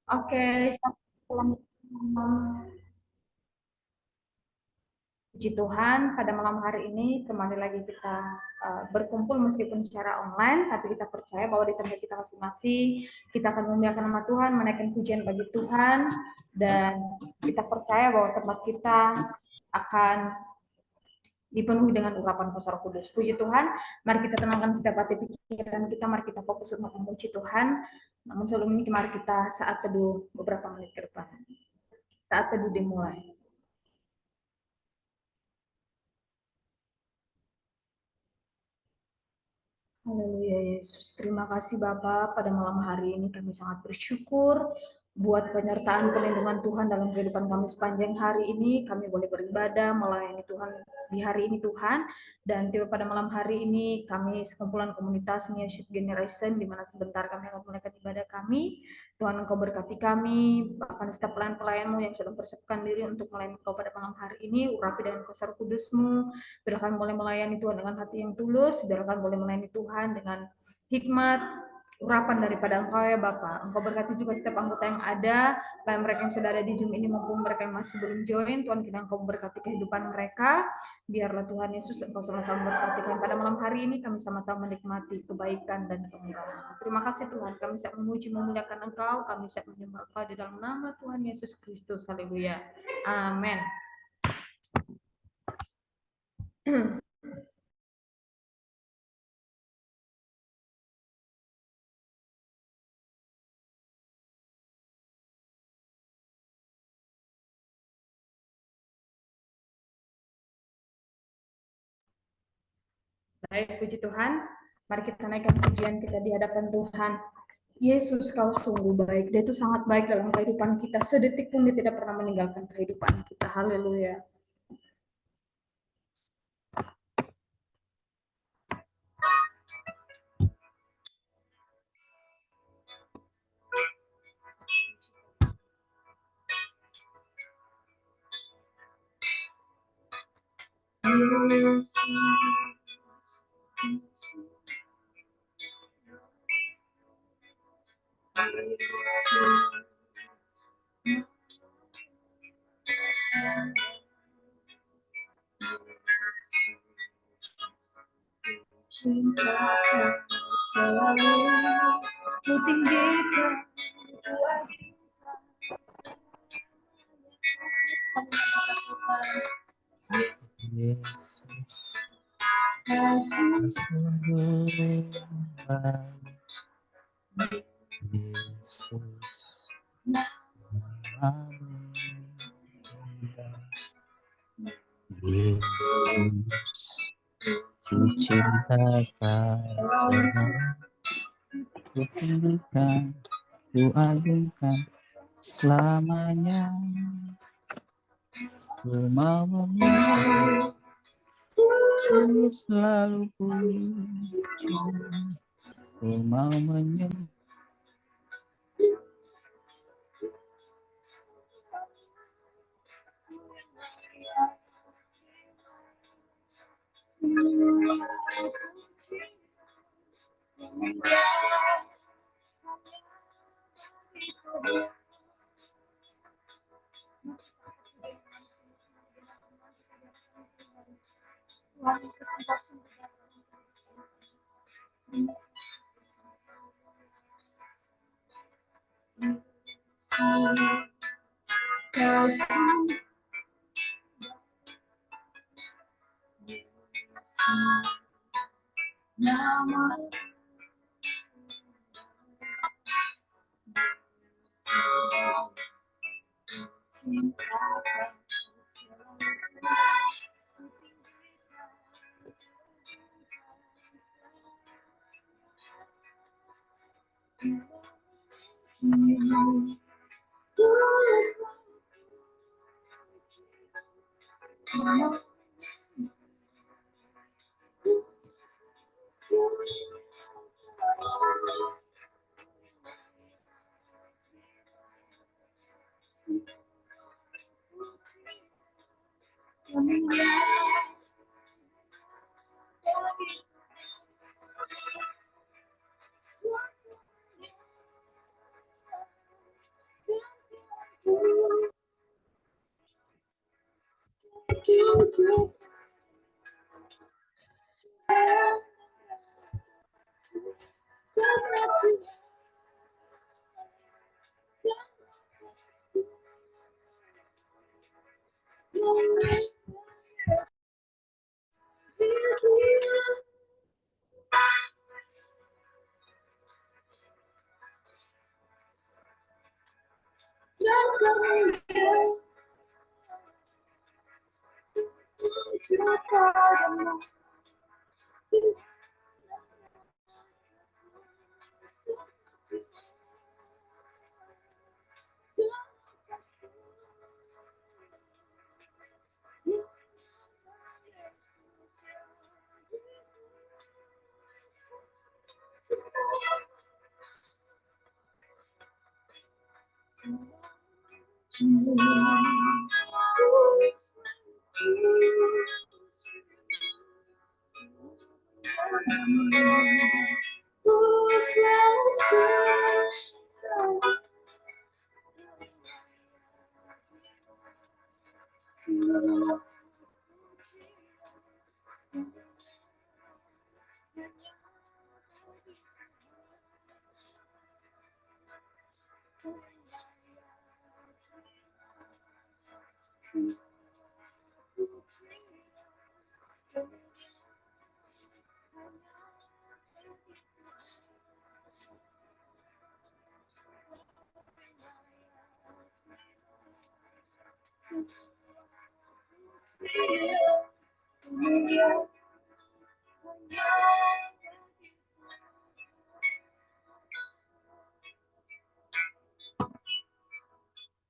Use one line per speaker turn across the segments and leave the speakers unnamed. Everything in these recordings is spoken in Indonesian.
Oke, selamat malam. Puji Tuhan, pada malam hari ini kembali lagi kita berkumpul meskipun secara online, tapi kita percaya bahwa di tempat kita masing-masing, kita akan memuliakan nama Tuhan, menaikkan pujian bagi Tuhan, dan kita percaya bahwa tempat kita akan dipenuhi dengan urapan Roh Kudus. Puji Tuhan, mari kita tenangkan setiap hati pikiran kita, mari kita fokus untuk memuji Tuhan. Namun sebelum ini, mari kita saat teduh beberapa menit ke depan. Saat teduh dimulai. Haleluya Yesus. Terima kasih Bapa, pada malam hari ini kami sangat bersyukur buat penyertaan perlindungan Tuhan dalam kehidupan kami sepanjang hari ini. Kami boleh beribadah, melayani Tuhan di hari ini Tuhan. Dan tiba pada malam hari ini kami sekumpulan komunitas New Generation, di mana sebentar kami akan mulai ibadah kami. Tuhan Engkau berkati kami, bahkan setiap pelayan-pelayanmu yang sudah mempersiapkan diri untuk melayani Engkau pada malam hari ini. Urapi dengan kuasa Roh Kudus-Mu, biarkan boleh melayani Tuhan dengan hati yang tulus, biarkan boleh melayani Tuhan dengan hikmat, urapan daripada Engkau ya Bapak. Engkau berkati juga setiap anggota yang ada, baik mereka yang sudah ada di Zoom ini maupun mereka yang masih belum join. Tuhan kita Engkau berkati kehidupan mereka. Biarlah Tuhan Yesus Engkau sama-sama berkati kami pada malam hari ini. Kami sama-sama menikmati kebaikan dan kemurahan. Terima kasih Tuhan. Kami siap memuji memuliakan Engkau. Kami siap menyembah Engkau di dalam nama Tuhan Yesus Kristus. Haleluya. Amin. Baik, puji Tuhan. Mari kita naikkan pujian kita di hadapan Tuhan. Yesus, kau sungguh baik. Dia itu sangat baik dalam kehidupan kita. Sedetik pun dia tidak pernah meninggalkan kehidupan kita. Haleluya. Yesus. Cinta selalu ku tinggikan,
Yesus,
kasih
Yesus, Yesus, ku cinta kasih-Mu, ku tinggikan, ku agungkan selamanya. Ku mau memuji, ku selalu puji, ku mau menyembah.
Tuhan Yesus Engkau sungguh nama cinta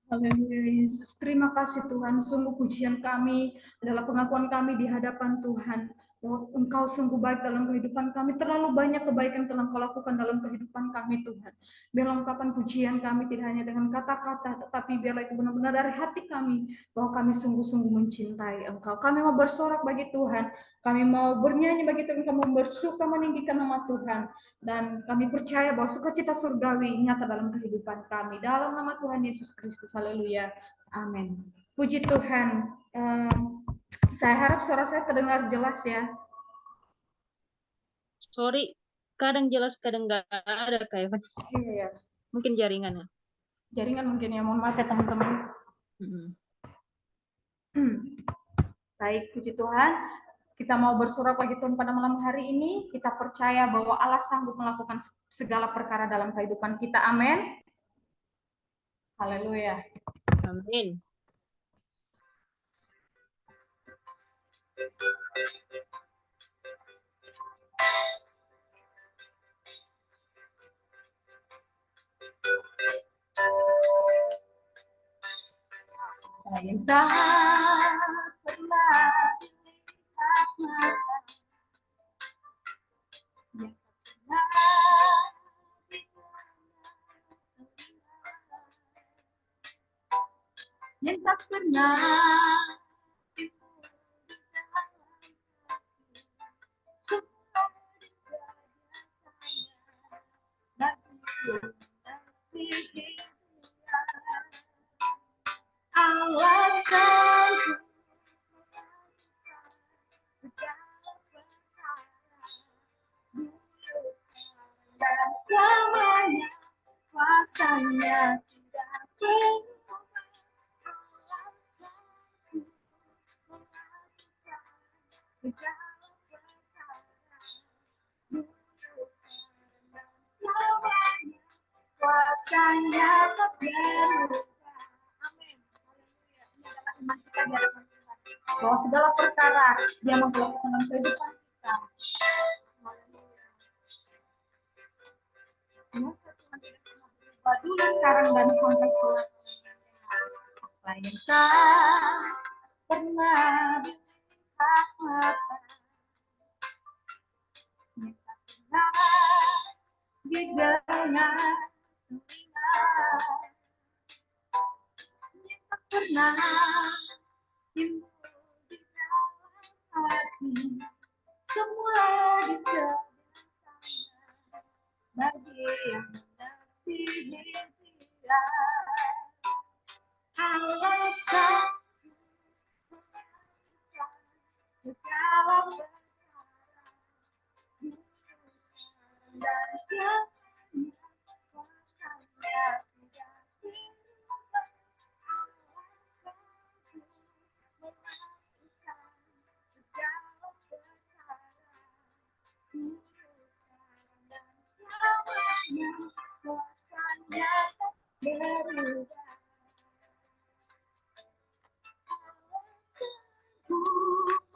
Haleluya Yesus, terima kasih Tuhan. Sungguh pujian kami adalah pengakuan kami di hadapan Tuhan bahwa Engkau sungguh baik dalam kehidupan kami. Terlalu banyak kebaikan telah Engkau lakukan dalam kehidupan kami Tuhan. Biarlah ungkapan pujian kami tidak hanya dengan kata-kata, tetapi biarlah itu benar-benar dari hati kami bahwa kami sungguh-sungguh mencintai Engkau. Kami mau bersorak bagi Tuhan, kami mau bernyanyi bagi Tuhan, kami mau bersuka meninggikan nama Tuhan. Dan kami percaya bahwa sukacita surgawi nyata dalam kehidupan kami. Dalam nama Tuhan Yesus Kristus. Haleluya. Amin. Puji Tuhan. Saya harap suara saya terdengar jelas ya.
Sorry, kadang jelas, kadang nggak ada Kak Evan.
Iya.
Mungkin jaringannya.
Jaringan mungkin ya. Mohon maaf ya teman-teman. Baik, puji Tuhan. Kita mau bersorak bagi Tuhan pada malam hari ini. Kita percaya bahwa Allah sanggup melakukan segala perkara dalam kehidupan kita. Amin. Haleluya.
Amin.
Entah pernah dilihat yang tak pernah semua disediakannya Allah sanggup segala perkara dan selamanya kuasanya tidak berubah. Allah sanggup melakukan segala perkara dan selamanya kuasanya tak berubah. Iman kita di hadapan Tuhan bahwa segala perkara Dia melakukan dalam kehidupan kita. Tuhan tidak pernah berubah dulu, sekarang dan sampai selamanya. Apa yang tak pernah dilihat mata, yang tak pernah didengar telinga, pernah timbul di dalam hati, semua disediakannya bagi yang mengasihi Dia. Allah sanggup melakukan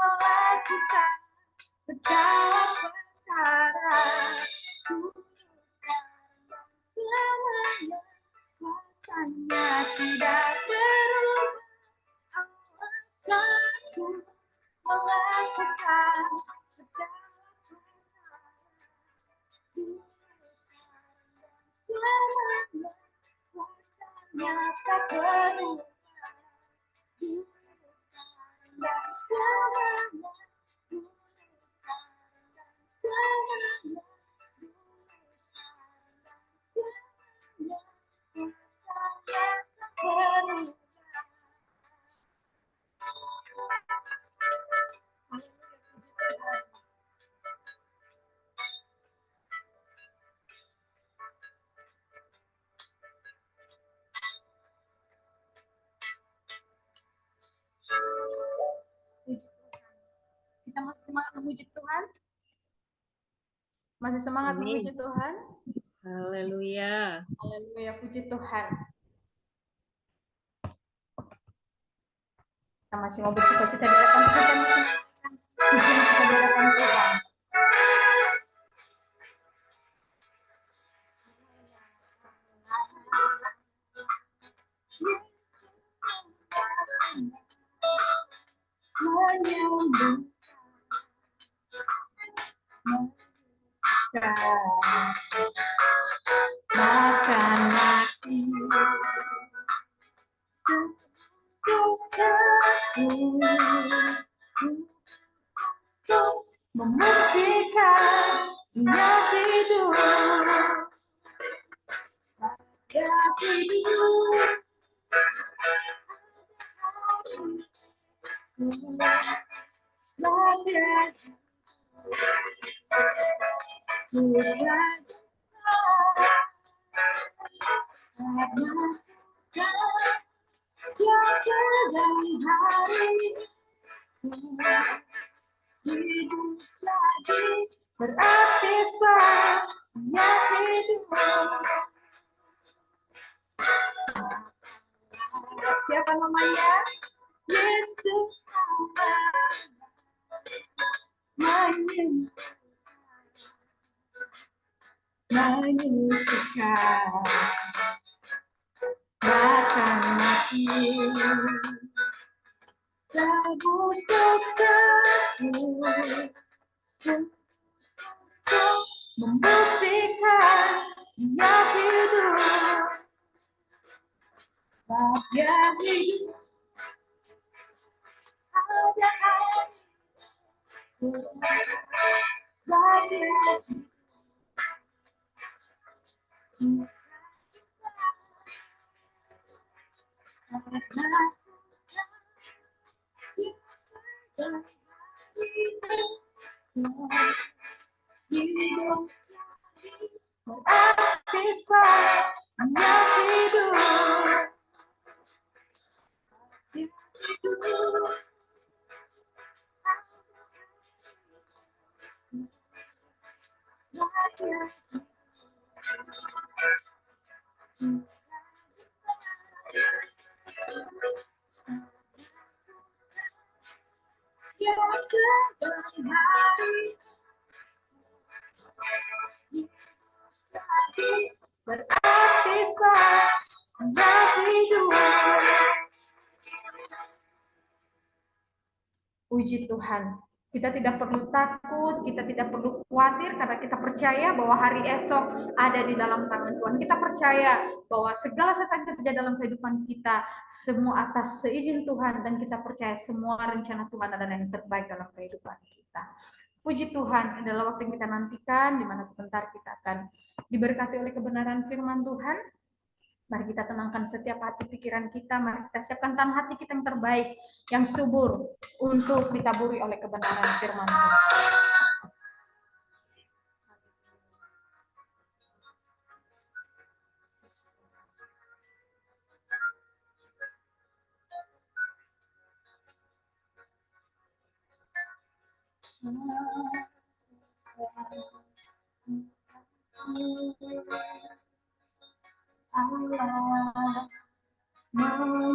melakukan segala perkara, selamanya kuasanya tidak berubah. Alasanku melakukan segala perkara, selamanya kuasanya tak berubah. Dan selamanya, selamanya, kuasanya tak berubah. Kita masih semangat memuji Tuhan? Masih semangat
Amin.
memuji Tuhan?
Haleluya.
Haleluya, puji Tuhan. Kita masih mau bersuka-cita di hadapan Tuhan. Pujian kita di hadapan Tuhan. Menyambung makan mati dosaku, membuktikan dunia hidup, dia hidup. Selamat dalam hari hidup jadi berarti sebanyak hidup. Siapa namanya? Yesus menyucikan bahkan mati, tebus dosaku, membuktikan dia hidup, dia hidup. Ada hari berarti sebanyak hidup. Puji Tuhan, kita tidak perlu takut, kita tidak perlu khawatir karena kita percaya bahwa hari esok ada di dalam tangan Tuhan. Kita percaya bahwa segala sesuatu yang terjadi dalam kehidupan kita semua atas seizin Tuhan, dan kita percaya semua rencana Tuhan adalah yang terbaik dalam kehidupan kita. Puji Tuhan, adalah waktu yang kita nantikan, di mana sebentar kita akan diberkati oleh kebenaran firman Tuhan. Mari kita tenangkan setiap hati pikiran kita, mari kita siapkan tangan hati kita yang terbaik, yang subur, untuk ditaburi oleh kebenaran firman Tuhan. Allah Yesus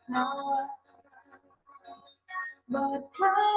bahwa berkat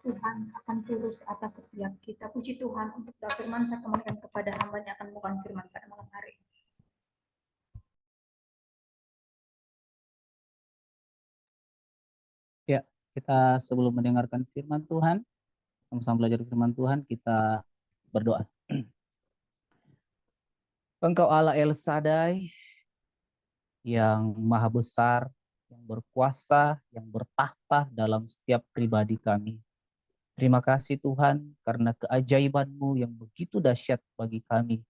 Tuhan akan tulus atas setiap kita. Puji Tuhan untuk firman saya kembalikan kepada hamba yang akan membuka firman pada malam hari.
Ya, kita sebelum mendengarkan firman Tuhan, sama-sama belajar firman Tuhan, kita berdoa. Engkau Allah El Shaddai, yang maha besar, yang berkuasa, yang bertahta dalam setiap pribadi kami. Terima kasih Tuhan, karena keajaiban-Mu yang begitu dahsyat bagi kami.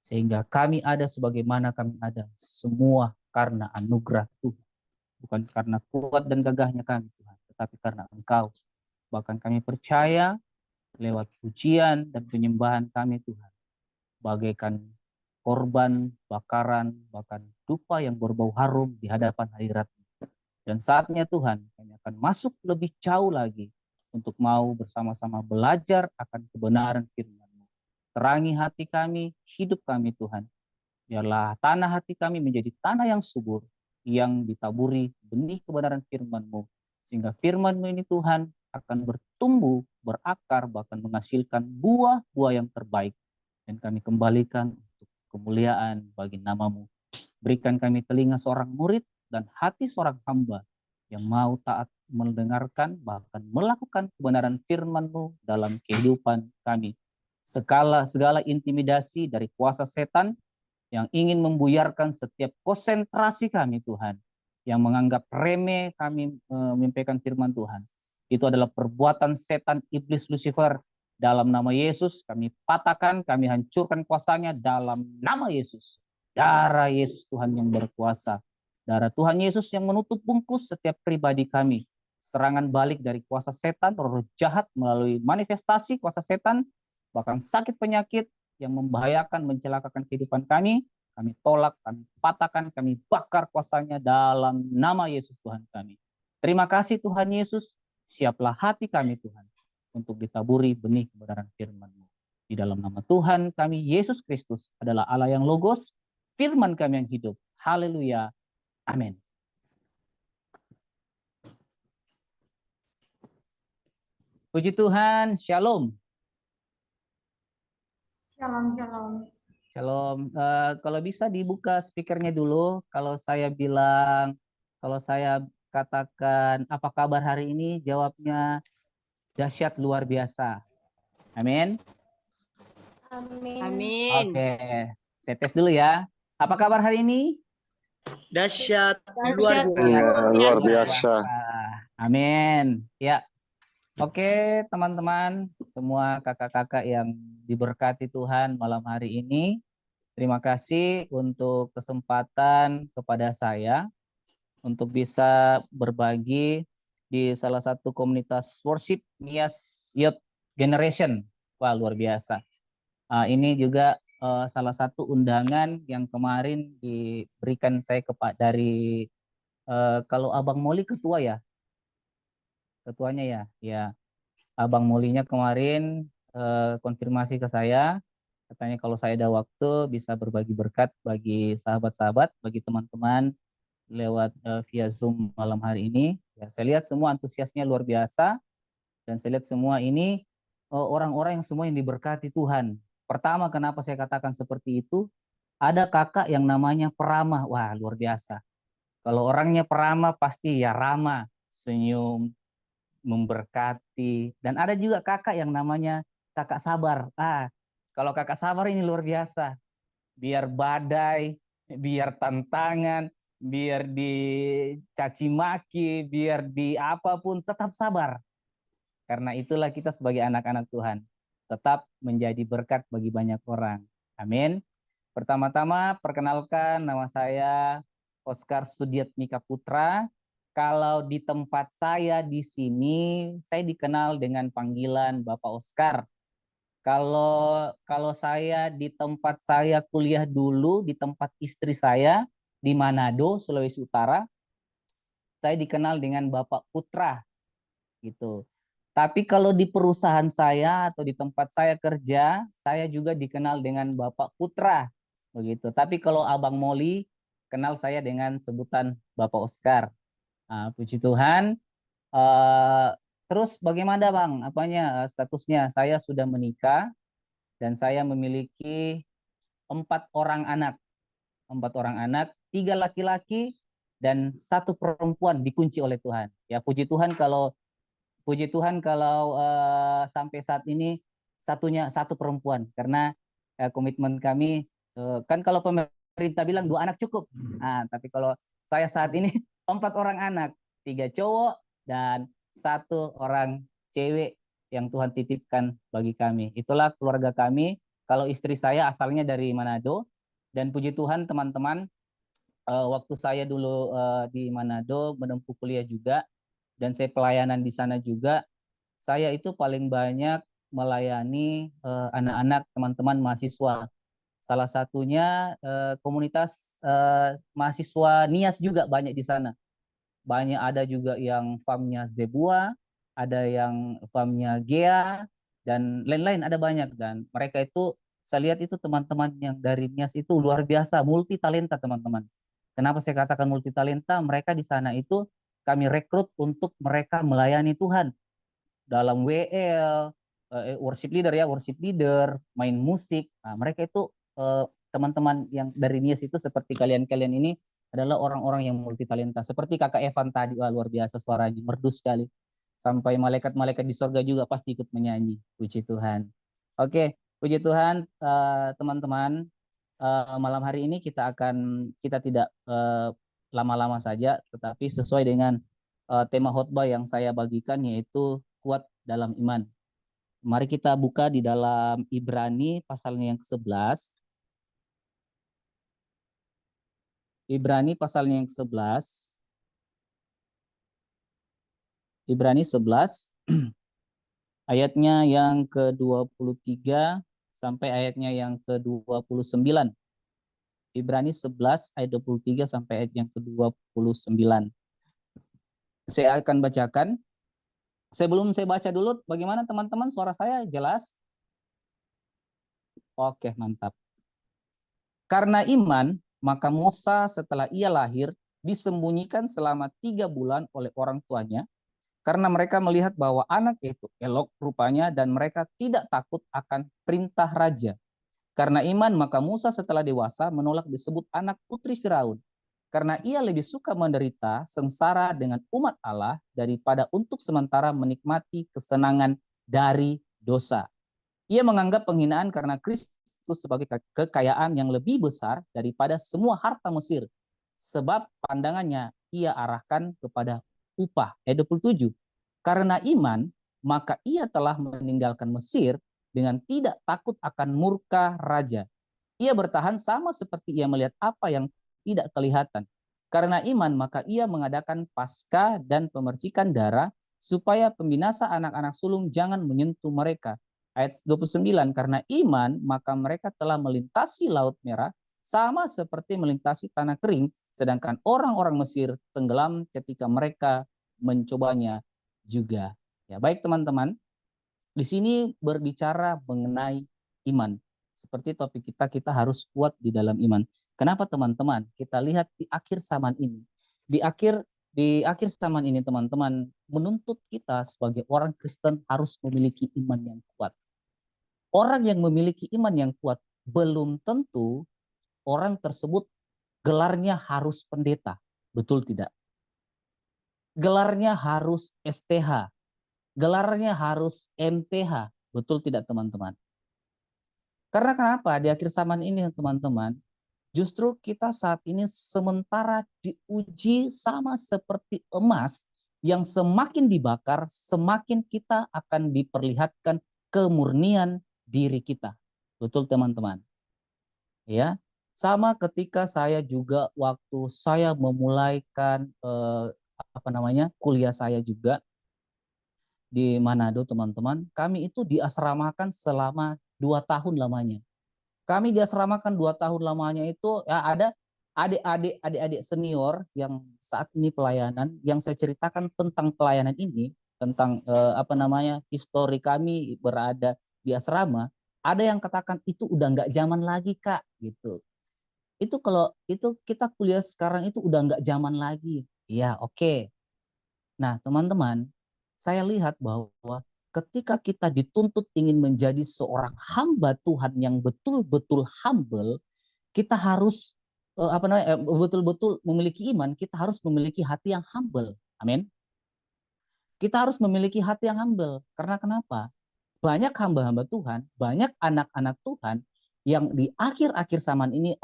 Sehingga kami ada sebagaimana kami ada, semua karena anugerah Tuhan. Bukan karena kuat dan gagahnya kami Tuhan, tetapi karena Engkau. Bahkan kami percaya lewat pujian dan penyembahan kami Tuhan, bagaikan korban, bakaran, bahkan dupa yang berbau harum di hadapan hadirat-Mu. Dan saatnya Tuhan, kami akan masuk lebih jauh lagi untuk mau bersama-sama belajar akan kebenaran firman-Mu. Terangi hati kami, hidup kami Tuhan. Biarlah tanah hati kami menjadi tanah yang subur, yang ditaburi benih kebenaran firman-Mu. Sehingga firman-Mu ini Tuhan akan bertumbuh, berakar, bahkan menghasilkan buah-buah yang terbaik. Dan kami kembalikan untuk kemuliaan bagi nama-Mu. Berikan kami telinga seorang murid dan hati seorang hamba yang mau taat mendengarkan, bahkan melakukan kebenaran firman-Mu dalam kehidupan kami. Segala intimidasi dari kuasa setan yang ingin membuyarkan setiap konsentrasi kami Tuhan, yang menganggap remeh kami menyampaikan firman Tuhan, itu adalah perbuatan setan iblis Lucifer. Dalam nama Yesus kami patahkan, kami hancurkan kuasanya dalam nama Yesus. Darah Yesus Tuhan yang berkuasa, darah Tuhan Yesus yang menutup bungkus setiap pribadi kami. Serangan balik dari kuasa setan, roh jahat melalui manifestasi kuasa setan, bahkan sakit penyakit yang membahayakan, mencelakakan kehidupan kami tolak, kami patahkan, kami bakar kuasanya dalam nama Yesus Tuhan kami. Terima kasih Tuhan Yesus, siaplah hati kami Tuhan untuk ditaburi benih kebenaran firman-Mu. Di dalam nama Tuhan kami Yesus Kristus adalah Allah yang logos, firman kami yang hidup. Haleluya. Amin. Puji Tuhan, shalom.
Shalom, shalom.
Shalom. Kalau bisa dibuka speakernya dulu. Kalau saya katakan apa kabar hari ini, jawabnya dahsyat luar biasa. Amin.
Amin.
Amin.
Oke, saya tes dulu ya. Apa kabar hari ini?
Dahsyat
Dahsyat
luar biasa.
Amin. Ya. Oke, teman-teman, semua kakak-kakak yang diberkati Tuhan malam hari ini. Terima kasih untuk kesempatan kepada saya untuk bisa berbagi di salah satu komunitas worship Nias Youth Generation. Wah, luar biasa. Ini juga salah satu undangan yang kemarin diberikan saya dari kalau Abang Moli ketua ya, ketuanya ya, ya Abang Molinya kemarin konfirmasi ke saya, katanya kalau saya ada waktu bisa berbagi berkat bagi sahabat-sahabat, bagi teman-teman lewat via Zoom malam hari ini. Ya, saya lihat semua antusiasnya luar biasa dan saya lihat semua ini orang-orang yang semua yang diberkati Tuhan. Pertama, kenapa saya katakan seperti itu? Ada kakak yang namanya Perama. Wah, luar biasa. Kalau orangnya Perama pasti ya ramah, senyum, memberkati. Dan ada juga kakak yang namanya Kakak Sabar. Kalau Kakak Sabar ini luar biasa. Biar badai, biar tantangan, biar dicaci maki, biar di apapun tetap sabar. Karena itulah kita sebagai anak-anak Tuhan tetap menjadi berkat bagi banyak orang. Amin. Pertama-tama perkenalkan, nama saya Oscar Sudiatmika Putra. Kalau di tempat saya di sini, saya dikenal dengan panggilan Bapak Oscar. Kalau saya di tempat saya kuliah dulu, di tempat istri saya di Manado, Sulawesi Utara, saya dikenal dengan Bapak Putra gitu. Tapi kalau di perusahaan saya atau di tempat saya kerja, saya juga dikenal dengan Bapak Putra begitu. Tapi kalau Abang Moli kenal saya dengan sebutan Bapak Oscar. Puji Tuhan. Terus bagaimana Bang? Statusnya? Saya sudah menikah dan saya memiliki 4 orang anak. 4 orang anak, 3 laki-laki dan 1 perempuan dikunci oleh Tuhan. Ya puji Tuhan kalau sampai saat ini 1 perempuan karena komitmen kami kan kalau pemerintah bilang 2 anak cukup. Tapi kalau saya saat ini 4 orang anak, 3 cowok dan 1 orang cewek yang Tuhan titipkan bagi kami. Itulah keluarga kami. Kalau istri saya asalnya dari Manado, dan puji Tuhan teman-teman, waktu saya dulu di Manado menempuh kuliah juga, dan saya pelayanan di sana juga, saya itu paling banyak melayani anak-anak teman-teman mahasiswa. Salah satunya komunitas mahasiswa Nias juga banyak di sana. Banyak, ada juga yang farmnya Zebua, ada yang farmnya Gea, dan lain-lain, ada banyak. Dan mereka itu, saya lihat itu teman-teman yang dari Nias itu luar biasa, multi talenta teman-teman. Kenapa saya katakan multi talenta? Mereka di sana itu kami rekrut untuk mereka melayani Tuhan dalam WL, worship leader ya, worship leader, main musik. Nah, mereka itu teman-teman yang dari Nias itu seperti kalian-kalian ini adalah orang-orang yang multi talenta. Seperti Kakak Evan tadi, wah, luar biasa suaranya, merdu sekali. Sampai malaikat-malaikat di sorga juga pasti ikut menyanyi. Puji Tuhan. Oke, puji Tuhan teman-teman. Malam hari ini kita tidak lama-lama saja, tetapi sesuai dengan tema khotbah yang saya bagikan, yaitu kuat dalam iman. Mari kita buka di dalam Ibrani pasalnya yang ke-11. Ibrani pasalnya yang ke-11. Ibrani 11 ayatnya yang ke-23 sampai ayatnya yang ke-29. Ibrani 11 ayat 23 sampai ayat yang ke-29. Saya akan bacakan. Sebelum saya baca dulu, bagaimana teman-teman, suara saya jelas? Oke, mantap. Karena iman, maka Musa setelah ia lahir disembunyikan selama 3 bulan oleh orang tuanya, karena mereka melihat bahwa anak itu elok rupanya dan mereka tidak takut akan perintah raja. Karena iman, maka Musa setelah dewasa menolak disebut anak putri Firaun, karena ia lebih suka menderita sengsara dengan umat Allah daripada untuk sementara menikmati kesenangan dari dosa. Ia menganggap penghinaan karena Kristus sebagai kekayaan yang lebih besar daripada semua harta Mesir, sebab pandangannya ia arahkan kepada upah. Ayat 27. Karena iman, maka ia telah meninggalkan Mesir dengan tidak takut akan murka raja. Ia bertahan sama seperti ia melihat apa yang tidak kelihatan. Karena iman, maka ia mengadakan Paskah dan pemercikan darah supaya pembinasa anak-anak sulung jangan menyentuh mereka. Ayat 29, karena iman, maka mereka telah melintasi Laut Merah sama seperti melintasi tanah kering, sedangkan orang-orang Mesir tenggelam ketika mereka mencobanya juga. Ya, baik teman-teman, di sini berbicara mengenai iman. Seperti topik kita harus kuat di dalam iman. Kenapa teman-teman? Kita lihat di akhir zaman ini. Di akhir zaman ini teman-teman menuntut kita sebagai orang Kristen harus memiliki iman yang kuat. Orang yang memiliki iman yang kuat belum tentu orang tersebut gelarnya harus pendeta. Betul tidak? Gelarnya harus STH. Gelarnya harus MTH. Betul tidak teman-teman? Karena kenapa? Di akhir zaman ini teman-teman, justru kita saat ini sementara diuji sama seperti emas yang semakin dibakar, semakin kita akan diperlihatkan kemurnian diri kita. Betul teman-teman? Ya, sama ketika saya juga waktu saya memulaikan kuliah saya juga di Manado teman-teman, kami itu diasramakan selama 2 tahun lamanya. Kami diasramakan 2 tahun lamanya itu ya, ada adik-adik senior yang saat ini pelayanan, yang saya ceritakan tentang pelayanan ini, tentang histori kami berada di asrama, ada yang katakan itu udah nggak zaman lagi Kak, gitu. Itu kalau itu kita kuliah sekarang itu udah nggak zaman lagi. Iya, oke. Nah, teman-teman, saya lihat bahwa ketika kita dituntut ingin menjadi seorang hamba Tuhan yang betul-betul humble, kita harus betul-betul memiliki iman, kita harus memiliki hati yang humble. Amin. Kita harus memiliki hati yang humble. Karena kenapa? Banyak hamba-hamba Tuhan, banyak anak-anak Tuhan yang di akhir-akhir zaman ini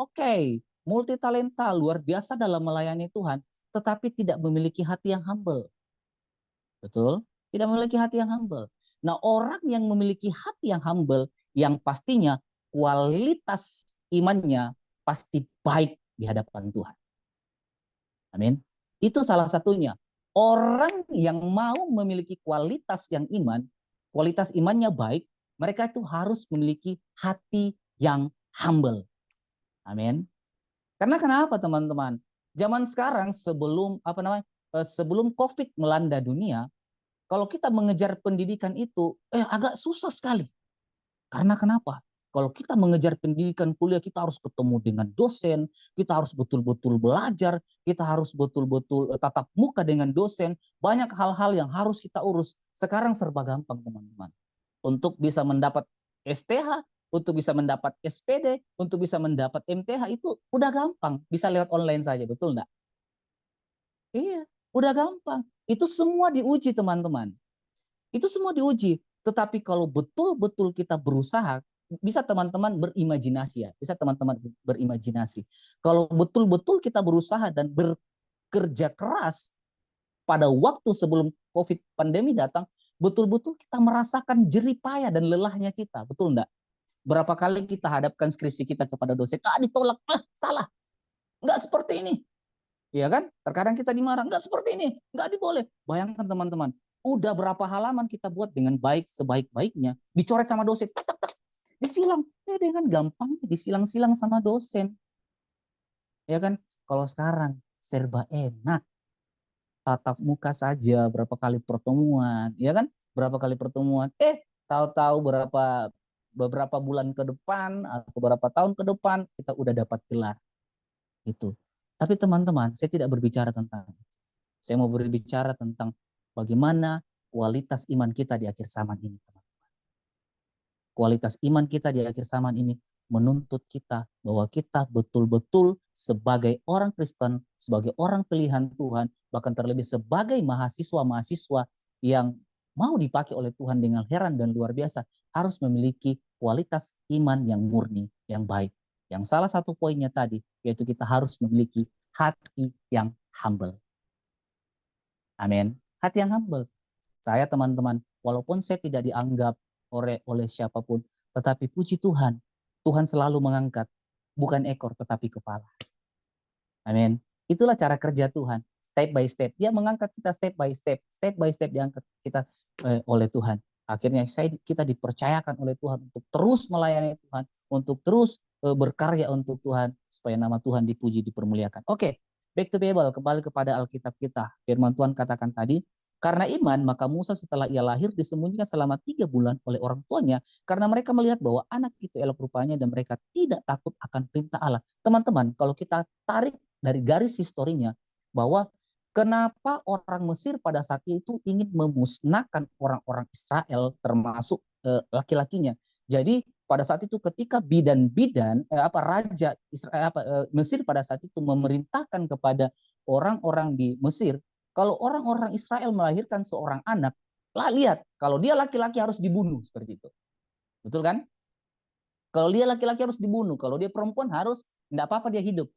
multi talenta, luar biasa dalam melayani Tuhan, tetapi tidak memiliki hati yang humble. Betul? Tidak memiliki hati yang humble. Nah, orang yang memiliki hati yang humble, yang pastinya kualitas imannya pasti baik di hadapan Tuhan. Amin. Itu salah satunya. Orang yang mau memiliki kualitas yang kualitas imannya baik, mereka itu harus memiliki hati yang humble. Amin. Karena kenapa teman-teman? Zaman sekarang sebelum sebelum COVID melanda dunia, kalau kita mengejar pendidikan itu agak susah sekali. Karena kenapa? Kalau kita mengejar pendidikan kuliah, kita harus ketemu dengan dosen, kita harus betul-betul belajar, kita harus betul-betul tatap muka dengan dosen, banyak hal-hal yang harus kita urus. Sekarang serba gampang, teman-teman. Untuk bisa mendapat STH, untuk bisa mendapat SPD, untuk bisa mendapat MTH itu udah gampang, bisa lewat online saja, betul enggak? Iya, udah gampang. Itu semua diuji, teman-teman. Itu semua diuji. Tetapi kalau betul-betul kita berusaha, bisa teman-teman berimajinasi ya. Bisa teman-teman berimajinasi. Kalau betul-betul kita berusaha dan bekerja keras pada waktu sebelum COVID pandemi datang, betul-betul kita merasakan jerih payah dan lelahnya kita. Betul enggak? Berapa kali kita hadapkan skripsi kita kepada dosen, ditolak, salah. Enggak seperti ini. Iya kan? Terkadang kita dimarah, enggak seperti ini, enggak diboleh. Bayangkan teman-teman, udah berapa halaman kita buat dengan baik sebaik-baiknya, dicoret sama dosen, tak, tak, tak, disilang, dengan gampangnya disilang-silang sama dosen. Ya kan? Kalau sekarang serba enak, tatap muka saja, berapa kali pertemuan, ya kan? Berapa kali pertemuan, tahu-tahu beberapa bulan ke depan atau beberapa tahun ke depan kita udah dapat gelar. Itu. Tapi teman-teman, saya tidak berbicara tentang itu. Saya mau berbicara tentang bagaimana kualitas iman kita di akhir zaman ini, teman-teman. Kualitas iman kita di akhir zaman ini menuntut kita bahwa kita betul-betul sebagai orang Kristen, sebagai orang pilihan Tuhan, bahkan terlebih sebagai mahasiswa-mahasiswa yang mau dipakai oleh Tuhan dengan heran dan luar biasa, harus memiliki kualitas iman yang murni, yang baik. Yang salah satu poinnya tadi, yaitu kita harus memiliki hati yang humble. Amin. Hati yang humble. Saya teman-teman, walaupun saya tidak dianggap oleh siapapun, tetapi puji Tuhan, Tuhan selalu mengangkat bukan ekor tetapi kepala. Amin. Itulah cara kerja Tuhan, step by step. Dia mengangkat kita step by step diangkat kita oleh Tuhan. Akhirnya kita dipercayakan oleh Tuhan untuk terus melayani Tuhan, untuk terus berkarya untuk Tuhan, supaya nama Tuhan dipuji, dipermuliakan. Oke, back to Bible, kembali kepada Alkitab kita. Firman Tuhan katakan tadi, karena iman, maka Musa setelah ia lahir disembunyikan selama 3 bulan oleh orang tuanya, karena mereka melihat bahwa anak itu elok rupanya dan mereka tidak takut akan perintah Allah. Teman-teman, kalau kita tarik dari garis historinya, bahwa kenapa orang Mesir pada saat itu ingin memusnahkan orang-orang Israel, termasuk laki-lakinya. Jadi pada saat itu ketika bidan-bidan raja Israel Mesir pada saat itu memerintahkan kepada orang-orang di Mesir, kalau orang-orang Israel melahirkan seorang anak, lihat, kalau dia laki-laki harus dibunuh seperti itu. Betul kan? Kalau dia laki-laki harus dibunuh, kalau dia perempuan harus, enggak apa-apa dia hidup.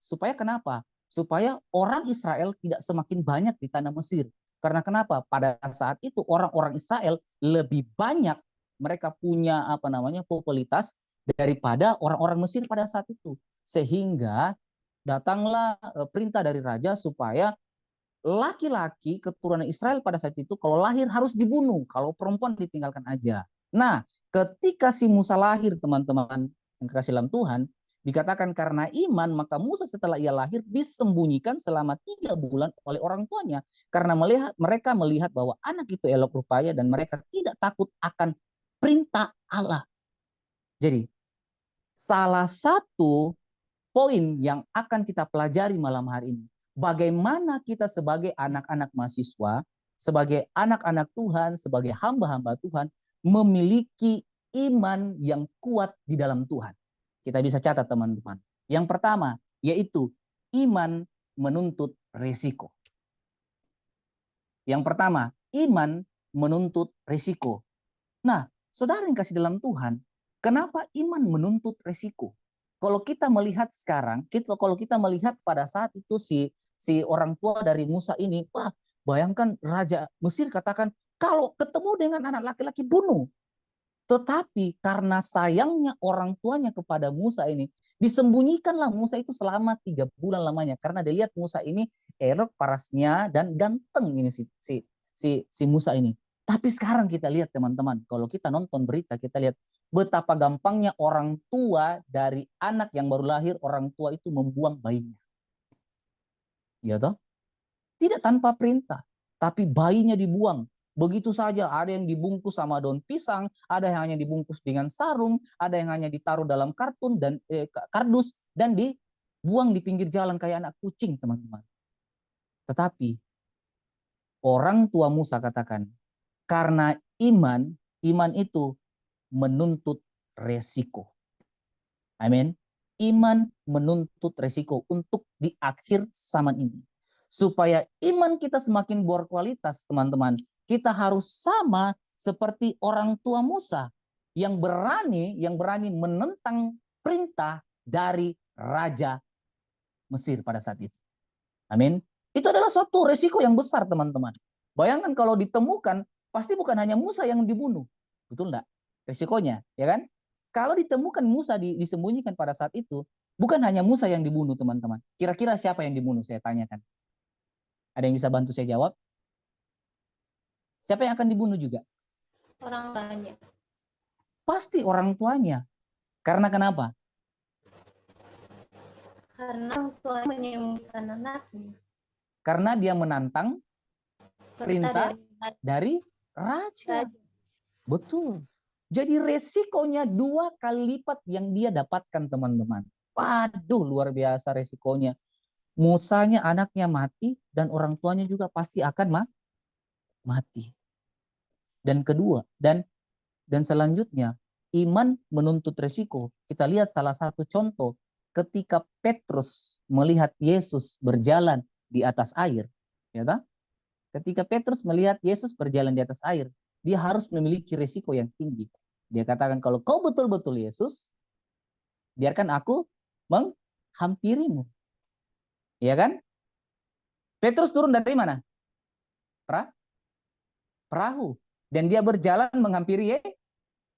Supaya kenapa? Supaya orang Israel tidak semakin banyak di tanah Mesir. Karena kenapa? Pada saat itu orang-orang Israel lebih banyak, mereka punya popularitas daripada orang-orang Mesir pada saat itu. Sehingga datanglah perintah dari raja supaya laki-laki keturunan Israel pada saat itu kalau lahir harus dibunuh, kalau perempuan ditinggalkan aja. Nah, ketika si Musa lahir, teman-teman yang kekasih dalam Tuhan, dikatakan karena iman, maka Musa setelah ia lahir disembunyikan selama 3 bulan oleh orang tuanya, karena mereka melihat bahwa anak itu elok rupanya dan mereka tidak takut akan perintah Allah. Jadi, salah satu poin yang akan kita pelajari malam hari ini, bagaimana kita sebagai anak-anak mahasiswa, sebagai anak-anak Tuhan, sebagai hamba-hamba Tuhan, memiliki iman yang kuat di dalam Tuhan. Kita bisa catat teman-teman. Yang pertama, yaitu iman menuntut risiko. Yang pertama, iman menuntut risiko. Nah, saudara yang kasih dalam Tuhan, kenapa iman menuntut risiko? Kalau kita melihat sekarang, kalau kita melihat pada saat itu si orang tua dari Musa ini, bayangkan Raja Mesir katakan, kalau ketemu dengan anak laki-laki bunuh. Tetapi karena sayangnya orang tuanya kepada Musa ini, disembunyikanlah Musa itu selama 3 bulan lamanya. Karena dia lihat Musa ini elok parasnya dan ganteng ini si Musa ini. Tapi sekarang kita lihat teman-teman, kalau kita nonton berita, kita lihat betapa gampangnya orang tua dari anak yang baru lahir, orang tua itu membuang bayinya. Ya toh? Tidak tanpa perintah, tapi bayinya dibuang. Begitu saja, ada yang dibungkus sama daun pisang, ada yang hanya dibungkus dengan sarung, ada yang hanya ditaruh dalam kartun dan kardus dan dibuang di pinggir jalan kayak anak kucing, teman-teman. Tetapi orang tua Musa katakan, karena iman itu menuntut resiko. Amin. Iman menuntut resiko untuk di akhir zaman ini. Supaya iman kita semakin berkualitas, teman-teman, kita harus sama seperti orang tua Musa yang berani menentang perintah dari Raja Mesir pada saat itu. Amin. Itu adalah suatu resiko yang besar, teman-teman. Bayangkan kalau ditemukan, pasti bukan hanya Musa yang dibunuh. Betul enggak? Resikonya, ya kan? Kalau ditemukan Musa disembunyikan pada saat itu, bukan hanya Musa yang dibunuh, teman-teman. Kira-kira siapa yang dibunuh? Saya tanyakan. Ada yang bisa bantu saya jawab? Siapa yang akan dibunuh juga?
Orang tuanya.
Pasti orang tuanya. Karena kenapa?
Karena orang tuanya menyembunyikan anaknya.
Karena dia menantang perintah dari raja. Betul. Jadi resikonya 2 kali lipat yang dia dapatkan, teman-teman. Waduh, luar biasa resikonya. Musanya anaknya mati dan orang tuanya juga pasti akan mati. Dan kedua, dan selanjutnya, iman menuntut resiko. Kita lihat salah satu contoh ketika Petrus melihat Yesus berjalan di atas air, ya tak? Ketika Petrus melihat Yesus berjalan di atas air, dia harus memiliki resiko yang tinggi. Dia katakan, kalau kau betul-betul Yesus, biarkan aku menghampirimu. Ya kan? Petrus turun dari mana? Perahu. Dan dia berjalan menghampiri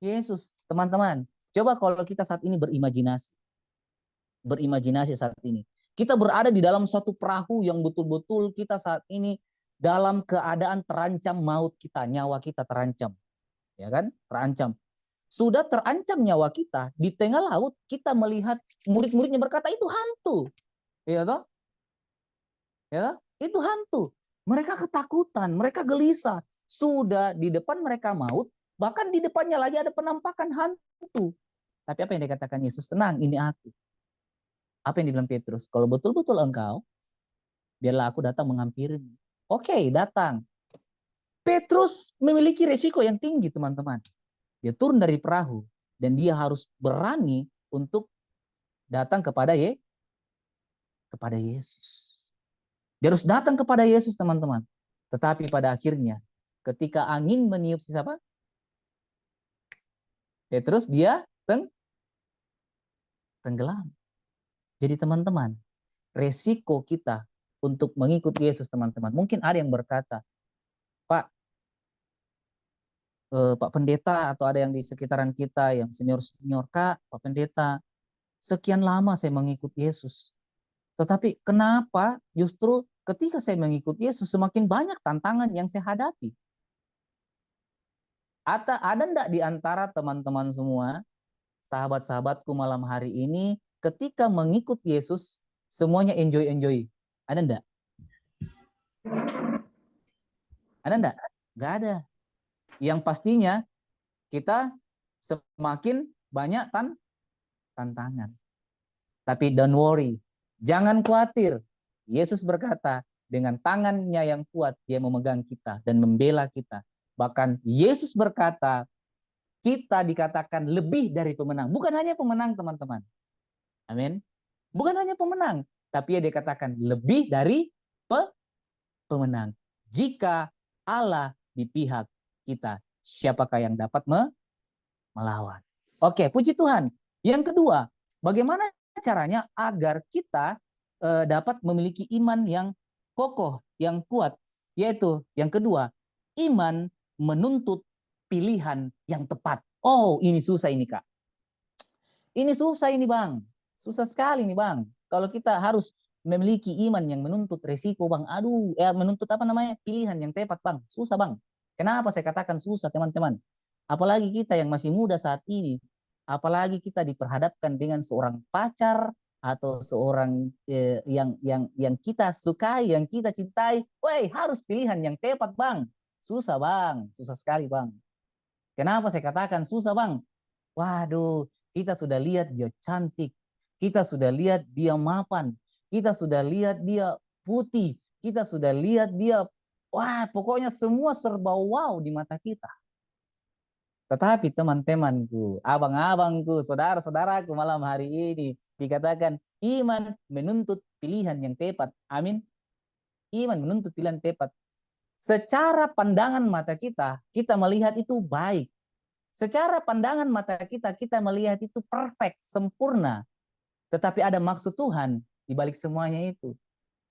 Yesus. Teman-teman, coba kalau kita saat ini berimajinasi. Berimajinasi saat ini. Kita berada di dalam suatu perahu yang betul-betul kita saat ini dalam keadaan terancam maut kita, nyawa kita terancam. Ya kan? Terancam. Sudah terancam nyawa kita, di tengah laut kita melihat murid-muridnya berkata itu hantu. Ya toh? Ya, itu hantu. Mereka ketakutan, mereka gelisah. Sudah di depan mereka maut, bahkan di depannya lagi ada penampakan hantu. Tapi apa yang dikatakan Yesus? Tenang, ini aku. Apa yang dibilang Petrus? Kalau betul-betul engkau, biarlah aku datang menghampirimu. Oke, datang. Petrus memiliki resiko yang tinggi, teman-teman. Dia turun dari perahu dan dia harus berani untuk datang kepada Yesus. Dia harus datang kepada Yesus, teman-teman. Tetapi pada akhirnya, ketika angin meniup siapa? Petrus, dia tenggelam. Jadi teman-teman, resiko kita untuk mengikut Yesus, teman-teman. Mungkin ada yang berkata, Pak Pendeta, atau ada yang di sekitaran kita yang senior-senior, Kak, Pak Pendeta, sekian lama saya mengikut Yesus. Tetapi kenapa justru ketika saya mengikut Yesus semakin banyak tantangan yang saya hadapi? Ada enggak di antara teman-teman semua, sahabat-sahabatku malam hari ini, ketika mengikut Yesus semuanya enjoy? Ada enggak? Ada enggak? Enggak ada. Yang pastinya kita semakin banyak tantangan. Tapi don't worry. Jangan khawatir. Yesus berkata, dengan tangannya yang kuat, dia memegang kita dan membela kita. Bahkan Yesus berkata, kita dikatakan lebih dari pemenang. Bukan hanya pemenang, teman-teman. Amin. Bukan hanya pemenang, tapi dia dikatakan lebih dari pemenang. Jika Allah di pihak kita, siapakah yang dapat melawan? Oke, puji Tuhan. Yang kedua, bagaimana caranya agar kita dapat memiliki iman yang kokoh, yang kuat? Yaitu yang kedua, iman menuntut pilihan yang tepat. Oh, ini susah ini, Kak. Ini susah ini, Bang. Susah sekali ini, Bang. Kalau kita harus memiliki iman yang menuntut resiko, Bang. Aduh, menuntut apa namanya? Pilihan yang tepat, Bang. Susah, Bang. Kenapa saya katakan susah, teman-teman? Apalagi kita yang masih muda saat ini, apalagi kita diperhadapkan dengan seorang pacar atau seorang yang kita sukai, yang kita cintai. Woi, harus pilihan yang tepat, Bang. Susah, Bang. Susah sekali, Bang. Kenapa saya katakan susah, Bang? Waduh, kita sudah lihat dia cantik, kita sudah lihat dia mapan, kita sudah lihat dia putih, kita sudah lihat dia, wah, pokoknya semua serba wow di mata kita. Tetapi teman-temanku, abang-abangku, saudara-saudaraku malam hari ini dikatakan iman menuntut pilihan yang tepat. Amin. Iman menuntut pilihan tepat. Secara pandangan mata kita, kita melihat itu baik. Secara pandangan mata kita, kita melihat itu perfect, sempurna. Tetapi ada maksud Tuhan di balik semuanya itu.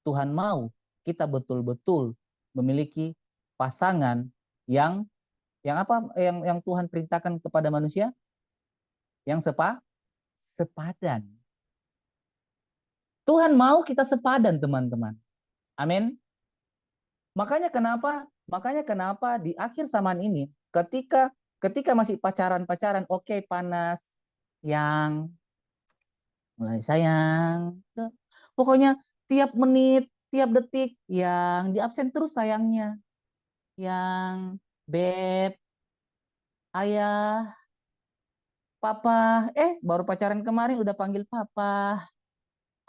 Tuhan mau kita betul-betul memiliki pasangan yang apa? Yang Tuhan perintahkan kepada manusia, yang sepadan. Tuhan mau kita sepadan, teman-teman. Amin. Makanya kenapa di akhir zaman ini, ketika masih pacaran, oke, panas, yang mulai sayang, pokoknya tiap menit, tiap detik, yang di absen terus sayangnya, yang beb, ayah, papa, baru pacaran kemarin udah panggil papa,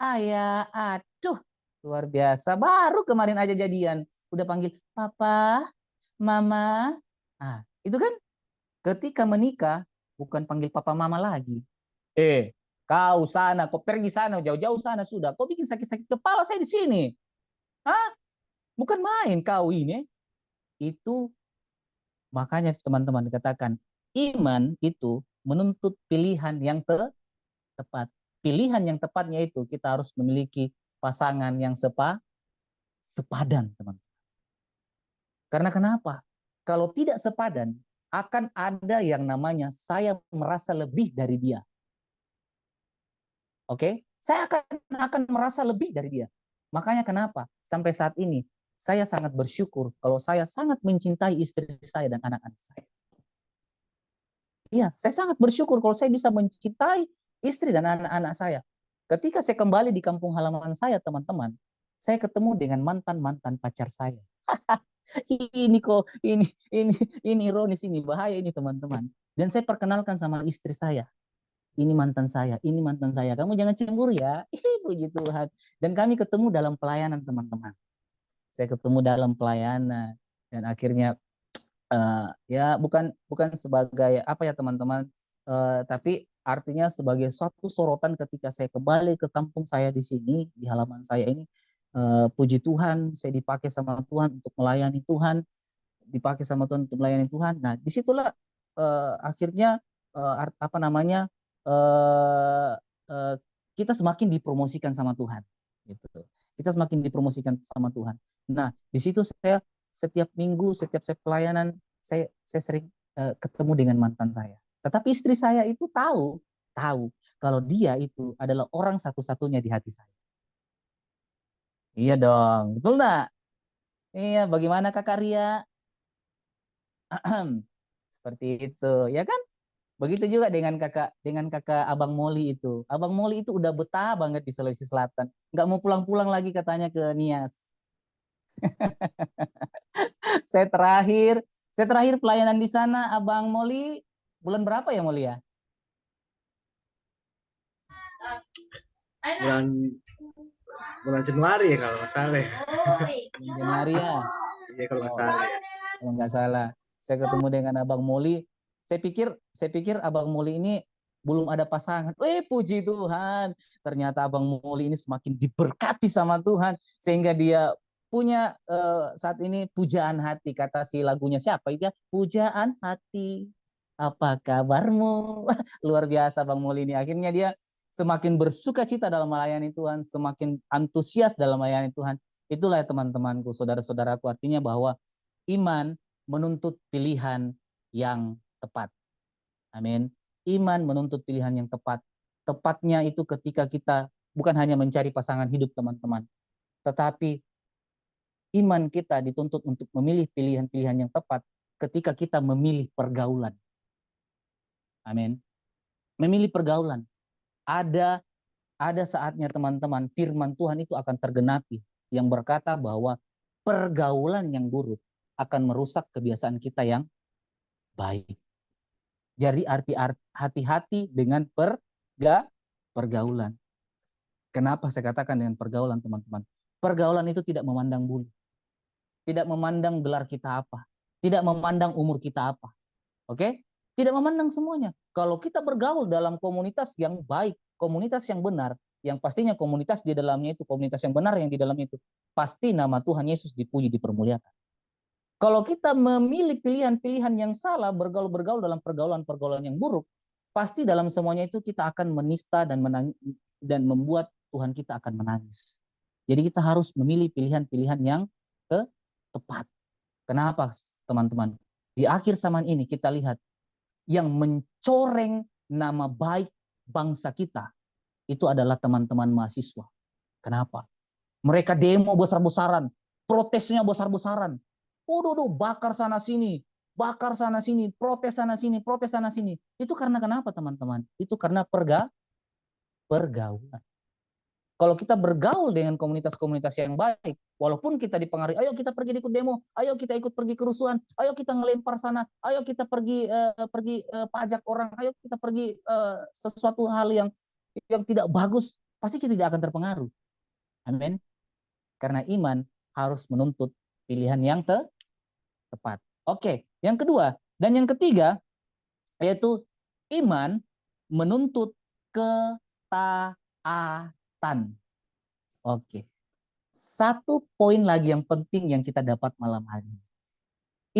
ayah, aduh, luar biasa, baru kemarin aja jadian, udah panggil papa, mama. Nah, itu kan ketika menikah bukan panggil papa mama lagi. Kau sana, kau pergi sana, jauh-jauh sana sudah. Kau bikin sakit-sakit kepala saya di sini. Hah? Bukan main kau ini. Itu makanya teman-teman dikatakan iman itu menuntut pilihan yang tepat. Pilihan yang tepatnya itu kita harus memiliki pasangan yang sepadan, teman-teman. Karena kenapa? Kalau tidak sepadan, akan ada yang namanya saya merasa lebih dari dia. Oke? Saya akan merasa lebih dari dia. Makanya kenapa? Sampai saat ini, saya sangat bersyukur kalau saya sangat mencintai istri saya dan anak-anak saya. Iya, saya sangat bersyukur kalau saya bisa mencintai istri dan anak-anak saya. Ketika saya kembali di kampung halaman saya, teman-teman, saya ketemu dengan mantan-mantan pacar saya. Ini kok, ini ironis, ini bahaya ini, teman-teman. Dan saya perkenalkan sama istri saya. Ini mantan saya, ini mantan saya. Kamu jangan cemburu ya. Puji Tuhan. Dan kami ketemu dalam pelayanan, teman-teman. Saya ketemu dalam pelayanan dan akhirnya ya bukan sebagai apa ya, teman-teman, tapi artinya sebagai suatu sorotan ketika saya kembali ke kampung saya di sini, di halaman saya ini. Puji Tuhan, saya dipakai sama Tuhan untuk melayani Tuhan, dipakai sama Tuhan untuk melayani Tuhan. Nah, disitulah akhirnya apa namanya, kita semakin dipromosikan sama Tuhan, gitu. Kita semakin dipromosikan sama Tuhan. Nah, di situ saya setiap minggu, setiap saya pelayanan, saya sering ketemu dengan mantan saya. Tetapi istri saya itu tahu kalau dia itu adalah orang satu-satunya di hati saya. Iya dong, betul nggak? Iya, bagaimana Kakak Ria? Seperti itu, ya kan? Begitu juga dengan kakak Abang Moli itu. Abang Moli itu udah betah banget di Sulawesi Selatan. Nggak mau pulang-pulang lagi katanya ke Nias. Saya terakhir pelayanan di sana, Abang Moli, bulan berapa ya, Moli ya?
Bulan bulan Januari ya kalau nggak salah.
Januari ya.
Iya kalau nggak salah.
Kalau nggak salah. Saya ketemu dengan Abang Moli. Saya pikir Abang Moli ini belum ada pasangan. Puji Tuhan. Ternyata Abang Moli ini semakin diberkati sama Tuhan sehingga dia punya saat ini pujaan hati, kata si lagunya siapa itu ya, pujaan hati, apa kabarmu. Luar biasa Bang Moli ini, akhirnya dia semakin bersuka cita dalam melayani Tuhan, semakin antusias dalam melayani Tuhan. Itulah ya teman-temanku, saudara-saudaraku, artinya bahwa iman menuntut pilihan yang tepat. Amin. Iman menuntut pilihan yang tepat. Tepatnya itu ketika kita bukan hanya mencari pasangan hidup, teman-teman, tetapi iman kita dituntut untuk memilih pilihan-pilihan yang tepat ketika kita memilih pergaulan. Amin. Memilih pergaulan. Ada saatnya, teman-teman, firman Tuhan itu akan tergenapi yang berkata bahwa pergaulan yang buruk akan merusak kebiasaan kita yang baik. Jadi hati-hati dengan pergaulan. Kenapa saya katakan dengan pergaulan, teman-teman? Pergaulan itu tidak memandang bulu. Tidak memandang gelar kita apa. Tidak memandang umur kita apa. Oke? Tidak memandang semuanya. Kalau kita bergaul dalam komunitas yang baik, komunitas yang benar, yang pastinya komunitas di dalamnya itu, komunitas yang benar yang di dalamnya itu, pasti nama Tuhan Yesus dipuji, dipermuliakan. Kalau kita memilih pilihan-pilihan yang salah, bergaul-bergaul dalam pergaulan-pergaulan yang buruk, pasti dalam semuanya itu kita akan menista dan membuat Tuhan kita akan menangis. Jadi kita harus memilih pilihan-pilihan yang tepat. Kenapa, teman-teman? Di akhir zaman ini kita lihat yang mencoreng nama baik bangsa kita itu adalah teman-teman mahasiswa. Kenapa? Mereka demo besar-besaran, protesnya besar-besaran. Bakar sana sini, protes sana sini, protes sana sini. Itu karena kenapa, teman-teman? Itu karena pergaulan. Kalau kita bergaul dengan komunitas-komunitas yang baik, walaupun kita dipengaruhi, ayo kita pergi ikut demo, ayo kita ikut pergi kerusuhan, ayo kita ngelempar sana, ayo kita pergi pajak orang, ayo kita pergi sesuatu hal yang tidak bagus, pasti kita tidak akan terpengaruh. Amin. Karena iman harus menuntut pilihan yang tepat. Oke, yang kedua dan yang ketiga yaitu iman menuntut ketaatan. Oke. Satu poin lagi yang penting yang kita dapat malam hari ini.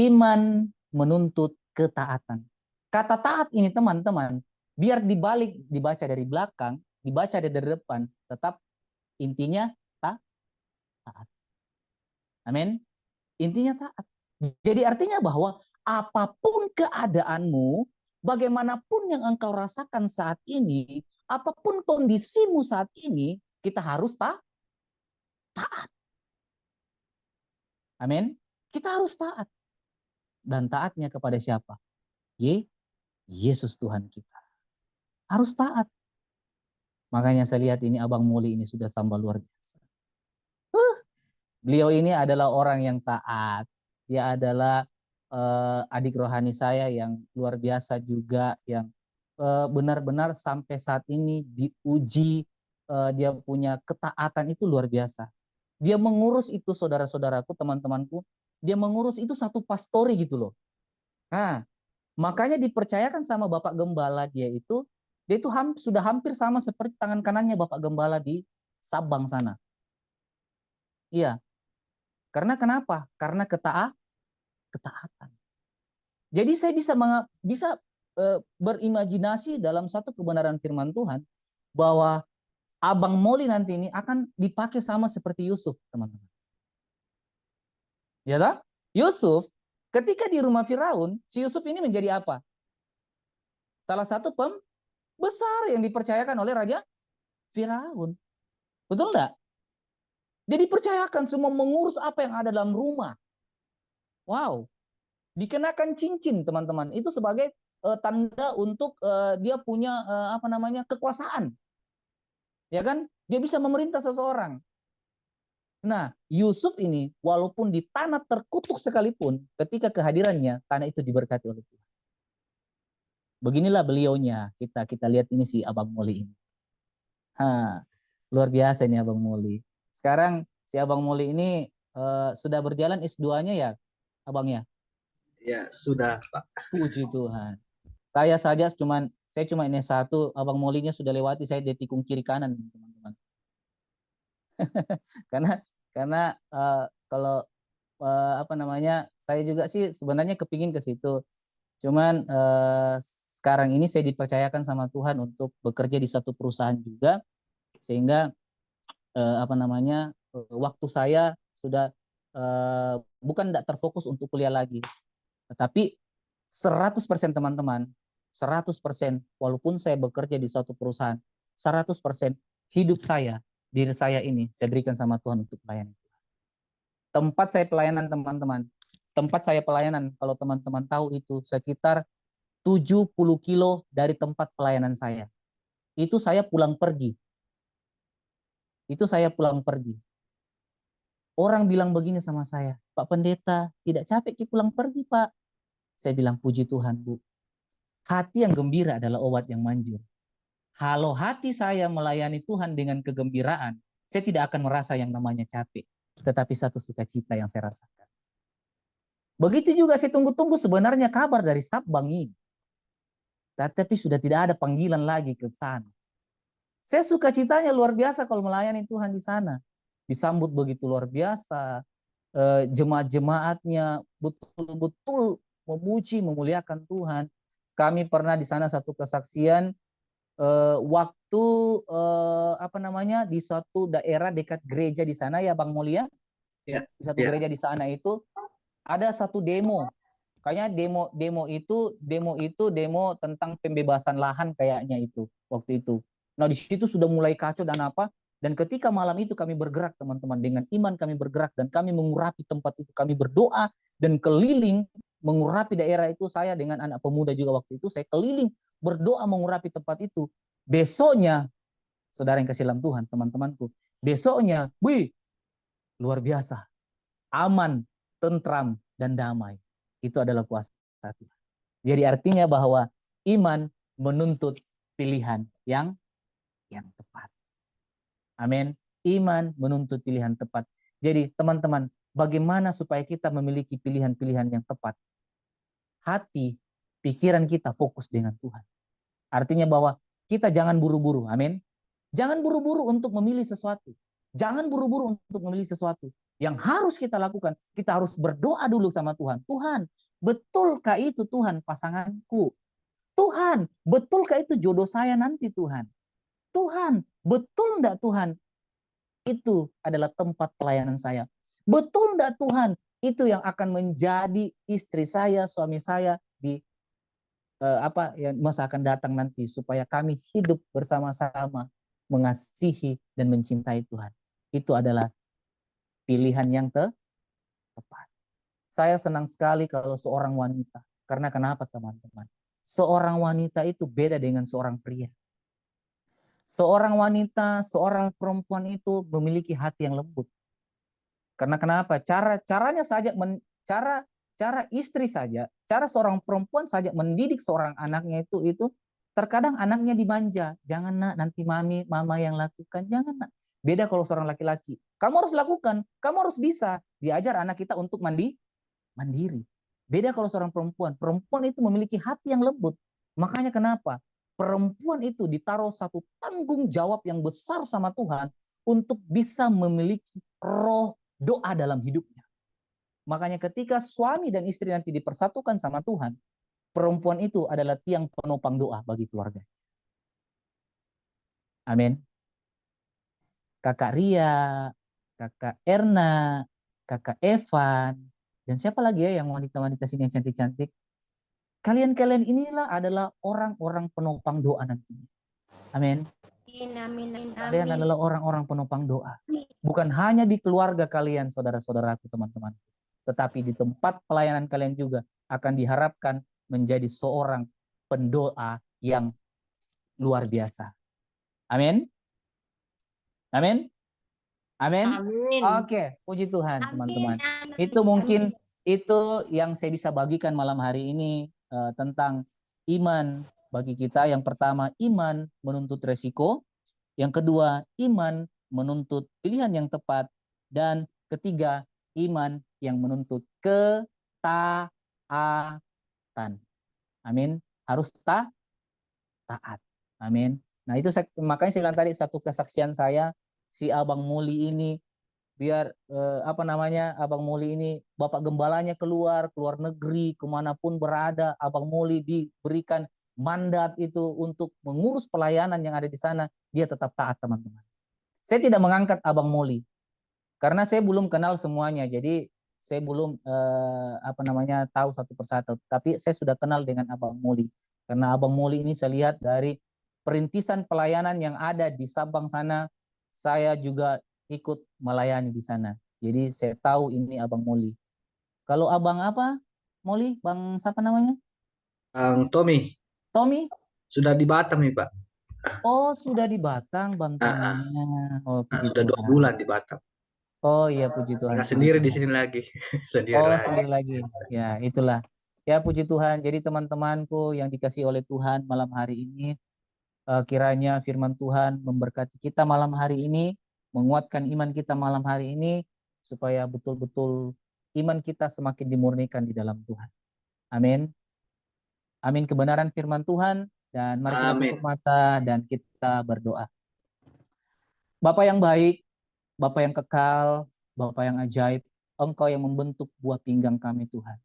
Iman menuntut ketaatan. Kata taat ini, teman-teman, biar dibaca dari belakang, dibaca dari depan, tetap intinya taat. Amin. Intinya taat. Jadi artinya bahwa apapun keadaanmu, bagaimanapun yang engkau rasakan saat ini, apapun kondisimu saat ini, kita harus taat. Amin. Kita harus taat. Dan taatnya kepada siapa? Yesus Tuhan kita. Harus taat. Makanya saya lihat ini Abang Muli ini sudah sambal luar biasa. Beliau ini adalah orang yang taat. Dia adalah adik rohani saya yang luar biasa juga, yang benar-benar sampai saat ini diuji, dia punya ketaatan itu luar biasa. Dia mengurus itu, saudara-saudaraku, teman-temanku, dia mengurus itu satu pastori gitu loh. Nah, makanya dipercayakan sama Bapak Gembala dia itu sudah hampir sama seperti tangan kanannya Bapak Gembala di Sabang sana. Iya. Karena kenapa? Karena ketaatan. Jadi saya bisa berimajinasi dalam satu kebenaran firman Tuhan bahwa Abang Moli nanti ini akan dipakai sama seperti Yusuf, teman-teman. Ya tak? Yusuf, ketika di rumah Firaun, si Yusuf ini menjadi apa? Salah satu pembesar yang dipercayakan oleh Raja Firaun. Betul enggak? Dia dipercayakan semua mengurus apa yang ada dalam rumah. Wow. Dikenakan cincin, teman-teman. Itu sebagai tanda untuk dia punya kekuasaan. Ya kan? Dia bisa memerintah seseorang. Nah, Yusuf ini walaupun di tanah terkutuk sekalipun, ketika kehadirannya, tanah itu diberkati oleh Tuhan. Beginilah beliaunya. Kita lihat ini si Abang Moli ini. Luar biasa ini Abang Moli. Sekarang si Abang Moli ini sudah berjalan S2-nya ya, Abangnya?
Ya, sudah, Pak.
Puji Tuhan. Saya cuma ini satu, Abang Molinya sudah lewati, saya di tikung kiri kanan, teman-teman. karena kalau saya juga sih sebenarnya kepingin ke situ. Cuman sekarang ini saya dipercayakan sama Tuhan untuk bekerja di satu perusahaan juga, sehingga waktu saya sudah bukan tidak terfokus untuk kuliah lagi, tetapi 100% teman-teman 100%, walaupun saya bekerja di suatu perusahaan, 100% hidup saya, diri saya ini, saya berikan sama Tuhan untuk melayani. Tempat saya pelayanan teman-teman, tempat saya pelayanan, kalau teman-teman tahu itu sekitar 70 kilo dari tempat pelayanan saya. Itu saya pulang pergi. Itu saya pulang pergi. Orang bilang begini sama saya, Pak Pendeta, tidak capek ki pulang pergi, Pak? Saya bilang, puji Tuhan, Bu. Hati yang gembira adalah obat yang manjur. Kalau hati saya melayani Tuhan dengan kegembiraan, saya tidak akan merasa yang namanya capek. Tetapi satu sukacita yang saya rasakan. Begitu juga saya tunggu-tunggu sebenarnya kabar dari Sabang ini. Tetapi sudah tidak ada panggilan lagi ke sana. Saya sukacitanya luar biasa kalau melayani Tuhan di sana. Disambut begitu luar biasa. Jemaat-jemaatnya betul-betul memuji, memuliakan Tuhan. Kami pernah di sana satu kesaksian waktu di suatu daerah dekat gereja di sana ya Bang Mulia.
Ya,
Di satu
ya.
gereja di sana itu ada satu demo. Kayaknya demo tentang pembebasan lahan kayaknya itu waktu itu. Nah, di situ sudah mulai kacau dan apa? Dan ketika malam itu kami bergerak teman-teman, dengan iman kami bergerak dan kami mengurapi tempat itu, kami berdoa dan keliling mengurapi daerah itu. Saya dengan anak pemuda juga waktu itu saya keliling berdoa mengurapi tempat itu. Besoknya, saudara yang kasih dalam Tuhan, teman-temanku, besoknya, wih, luar biasa, aman, tentram dan damai. Itu adalah kuasa Tuhan. Jadi artinya bahwa iman menuntut pilihan yang tepat. Amin. Iman menuntut pilihan tepat. Jadi teman-teman, bagaimana supaya kita memiliki pilihan-pilihan yang tepat? Hati, pikiran kita fokus dengan Tuhan. Artinya bahwa kita jangan buru-buru. Amin. Jangan buru-buru untuk memilih sesuatu. Jangan buru-buru untuk memilih sesuatu. Yang harus kita lakukan, kita harus berdoa dulu sama Tuhan. Tuhan, betulkah itu Tuhan pasanganku? Tuhan, betulkah itu jodoh saya nanti Tuhan? Tuhan, betul enggak Tuhan? Itu adalah tempat pelayanan saya. Betul enggak Tuhan? Itu yang akan menjadi istri saya, suami saya di masa akan datang nanti, supaya kami hidup bersama-sama mengasihi dan mencintai Tuhan. Itu adalah pilihan yang tepat. Saya senang sekali kalau seorang wanita. Karena kenapa teman-teman? Seorang wanita itu beda dengan seorang pria. Seorang wanita, seorang perempuan itu memiliki hati yang lembut. Karena kenapa? Caranya saja, cara istri saja, cara seorang perempuan saja mendidik seorang anaknya itu terkadang anaknya dimanja. Jangan nak, nanti mama yang lakukan. Jangan nak. Beda kalau seorang laki-laki. Kamu harus lakukan, kamu harus bisa. Diajar anak kita untuk mandiri. Beda kalau seorang perempuan. Perempuan itu memiliki hati yang lembut. Makanya kenapa? Perempuan itu ditaruh satu tanggung jawab yang besar sama Tuhan untuk bisa memiliki roh doa dalam hidupnya. Makanya ketika suami dan istri nanti dipersatukan sama Tuhan, perempuan itu adalah tiang penopang doa bagi keluarga. Amin. Kakak Ria, Kakak Erna, Kakak Evan, dan siapa lagi ya yang wanita-wanita sini yang cantik-cantik? Kalian inilah adalah orang-orang penopang doa nantinya. Amin.
Amin.
Kalian adalah orang-orang penopang doa. Bukan hanya di keluarga kalian, saudara-saudaraku, teman-teman. Tetapi di tempat pelayanan kalian juga akan diharapkan menjadi seorang pendoa yang luar biasa. Amin. Amin. Amin.
Amin.
Oke, puji Tuhan, teman-teman. Itu mungkin itu yang saya bisa bagikan malam hari ini tentang iman bagi kita. Yang pertama, iman menuntut resiko. Yang kedua, iman menuntut pilihan yang tepat. Dan ketiga, iman yang menuntut ketaatan. Amin. Harus taat. Amin. Nah, itu makanya saya bilang tadi satu kesaksian saya, si Abang Muli ini, biar Abang Muli ini Bapak Gembalanya keluar negeri, kemanapun berada, Abang Muli diberikan mandat itu untuk mengurus pelayanan yang ada di sana, dia tetap taat teman-teman. Saya tidak mengangkat Abang Muli karena saya belum kenal semuanya, jadi saya belum tahu satu persatu, tapi saya sudah kenal dengan Abang Muli. Karena Abang Moli ini saya lihat dari perintisan pelayanan yang ada di Sabang sana, saya juga ikut melayani di sana. Jadi saya tahu ini Abang Moli. Kalau Abang apa, Moli? Bang siapa namanya?
Bang Tommy
Tommy?
sudah di Batam nih Pak.
Oh, sudah di Batang Bang
Ah, ah.
Tominya. Oh,
Nah,
puji
sudah 2
Tuhan.
bulan di Batam.
Oh iya, puji Tuhan,
Tinggal
puji
sendiri di
Tuhan.
sini lagi. Sendiri
Oh,
lagi.
sendiri lagi. Ya, itulah. Ya, puji Tuhan. Jadi teman-temanku yang dikasih oleh Tuhan malam hari ini, kiranya firman Tuhan memberkati kita malam hari ini, menguatkan iman kita malam hari ini, supaya betul-betul iman kita semakin dimurnikan di dalam Tuhan. Amin. Amin kebenaran firman Tuhan. Dan mari kita tutup
Amin.
mata dan kita berdoa. Bapa yang baik, Bapa yang kekal, Bapa yang ajaib, Engkau yang membentuk buah pinggang kami Tuhan.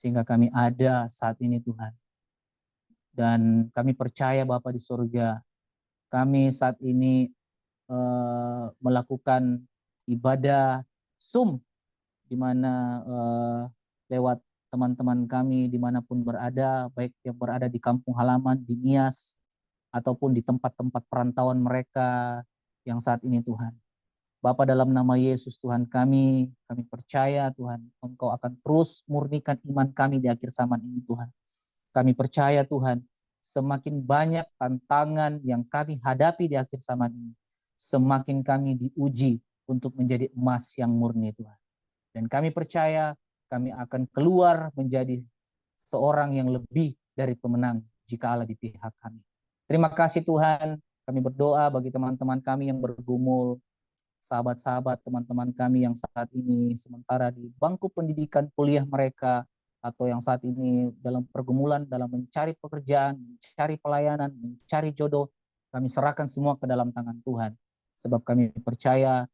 Sehingga kami ada saat ini Tuhan. Dan kami percaya Bapa di surga, kami saat ini melakukan ibadah Zoom, di mana lewat teman-teman kami dimanapun berada, baik yang berada di kampung halaman, di Nias, ataupun di tempat-tempat perantauan mereka yang saat ini Tuhan. Bapa dalam nama Yesus Tuhan kami percaya Tuhan, Engkau akan terus murnikan iman kami di akhir zaman ini Tuhan. Kami percaya Tuhan, semakin banyak tantangan yang kami hadapi di akhir zaman ini, semakin kami diuji untuk menjadi emas yang murni Tuhan. Dan kami percaya kami akan keluar menjadi seorang yang lebih dari pemenang jika Allah di pihak kami. Terima kasih Tuhan, kami berdoa bagi teman-teman kami yang bergumul, sahabat-sahabat teman-teman kami yang saat ini sementara di bangku pendidikan kuliah mereka, atau yang saat ini dalam pergumulan dalam mencari pekerjaan, mencari pelayanan, mencari jodoh, kami serahkan semua ke dalam tangan Tuhan. Sebab kami percaya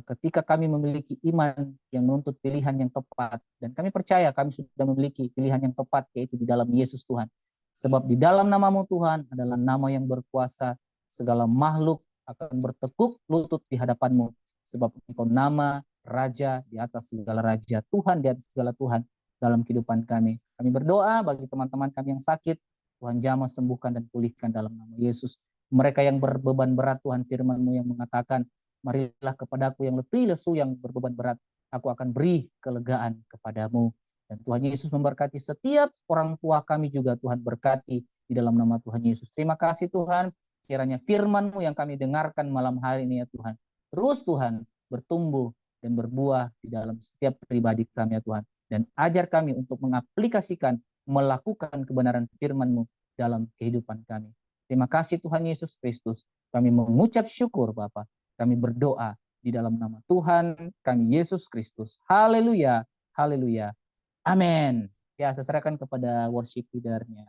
ketika kami memiliki iman yang menuntut pilihan yang tepat, dan kami percaya kami sudah memiliki pilihan yang tepat, yaitu di dalam Yesus Tuhan. Sebab di dalam namamu Tuhan adalah nama yang berkuasa, segala makhluk akan bertekuk lutut di hadapanmu, sebab engkau nama Raja di atas segala raja, Tuhan di atas segala Tuhan dalam kehidupan kami. Kami berdoa bagi teman-teman kami yang sakit, Tuhan jamah sembuhkan dan pulihkan dalam nama Yesus. Mereka yang berbeban berat, Tuhan firman-Mu yang mengatakan, marilah kepadaku yang letih lesu yang berbeban berat, aku akan beri kelegaan kepadamu. Dan Tuhan Yesus memberkati setiap orang tua kami juga, Tuhan berkati di dalam nama Tuhan Yesus. Terima kasih Tuhan, kiranya firman-Mu yang kami dengarkan malam hari ini ya Tuhan, terus Tuhan bertumbuh dan berbuah di dalam setiap pribadi kami ya Tuhan. Dan ajar kami untuk mengaplikasikan, melakukan kebenaran firman-Mu dalam kehidupan kami. Terima kasih Tuhan Yesus Kristus. Kami mengucap syukur Bapa. Kami berdoa di dalam nama Tuhan kami Yesus Kristus. Haleluya, haleluya. Amin. Ya, saya serahkan kepada worship leader-nya.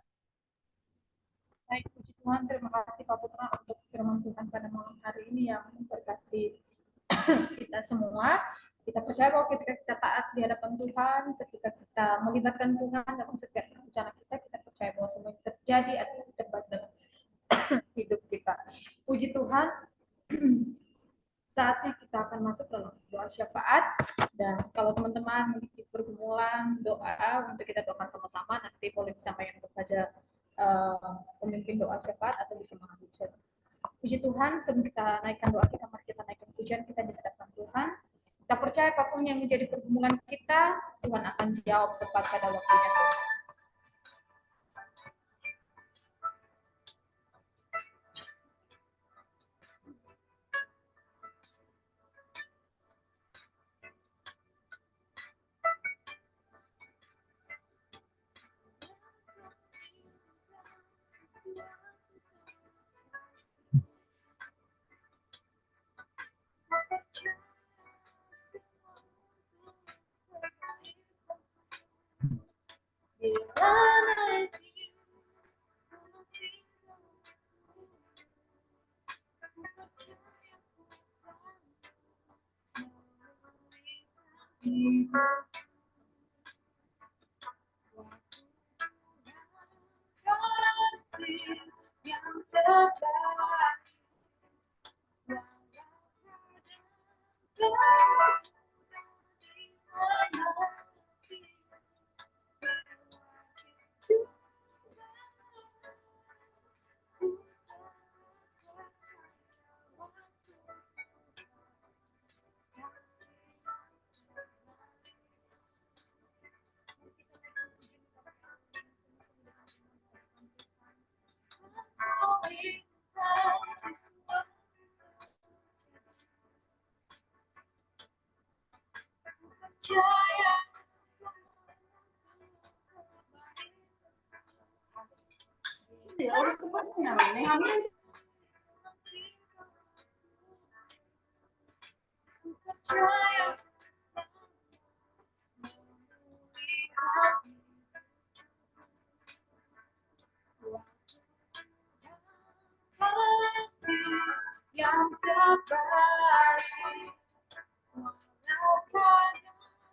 Baik, puji Tuhan, terima kasih Pak Putra untuk firman Tuhan pada malam hari ini yang memberkati kita semua. Kita percaya bahwa ketika kita taat di hadapan Tuhan, ketika kita melibatkan Tuhan dalam setiap rencana kita, kita percaya bahwa semua yang terjadi atau terbaik dalam hidup kita. Puji Tuhan, saatnya kita akan masuk dalam doa syafaat. Dan kalau teman-teman memiliki pergumulan doa untuk kita doakan sama-sama, nanti boleh disampaikan kepada pemimpin doa syafaat atau bisa mengambil chat. Puji Tuhan, sebelum kita naikkan doa kita, mari kita naikkan pujian kita di hadapan Tuhan. Kita percaya apapun yang menjadi pergumulan kita, Tuhan akan jawab tepat pada waktunya. yang terbaik, walau kadang coba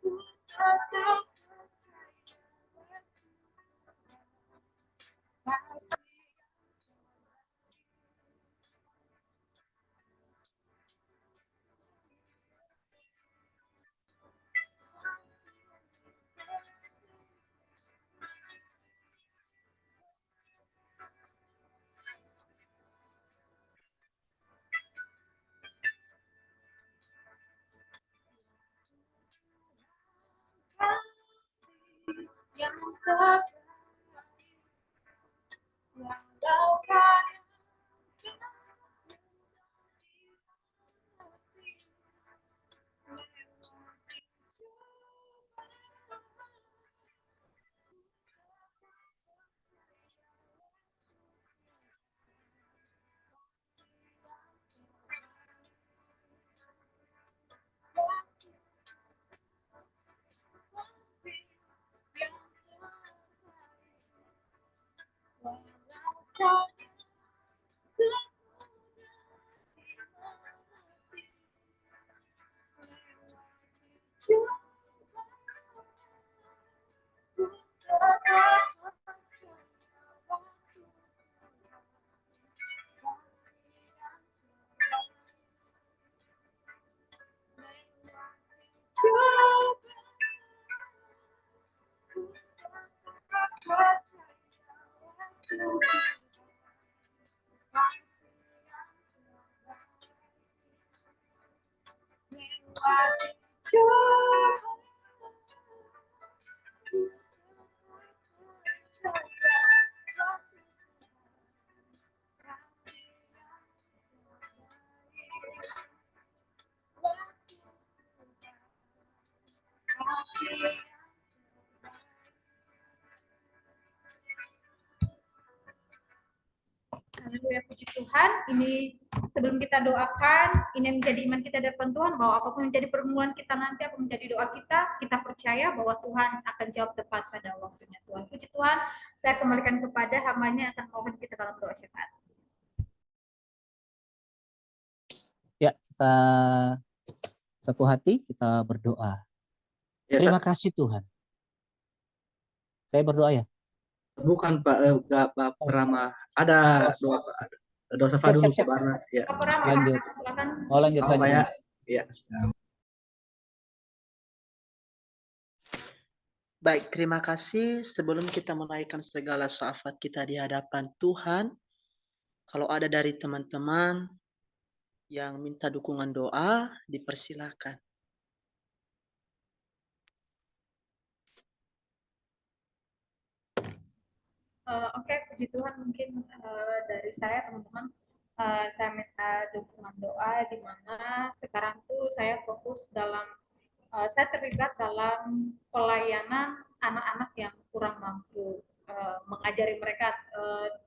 ku tetap percaya. Yang terbaik, walau kadang Haleluya, puji Tuhan. Ini sebelum kita doakan, ini yang menjadi iman kita di depan Tuhan, bahwa apapun yang menjadi pergumulan kita nanti, apa menjadi doa kita percaya bahwa Tuhan akan jawab tepat pada waktunya. Tuhan, puji Tuhan. Saya kembalikan kepada hamba-Nya yang akan memimpin kita dalam doa syafaat.
Ya, kita satu hati, kita berdoa.
Ya,
Terima kasih Tuhan. Saya berdoa ya.
bukan Pak, enggak Pak Rama. Ada doa Pak. Doa syafaat dulu Pak Barna. Ya.
Apa Rama?
Lanjut.
Silakan.
Oh, lanjut,
Apa ya?
lanjut.
Ya.
Baik, terima kasih. Sebelum kita menaikkan segala syafaat kita di hadapan Tuhan, kalau ada dari teman-teman yang minta dukungan doa, dipersilakan.
Oke, puji Tuhan, mungkin dari saya teman-teman, saya minta dukungan doa di mana sekarang tuh saya fokus dalam saya terlibat dalam pelayanan anak-anak yang kurang mampu, mengajari mereka.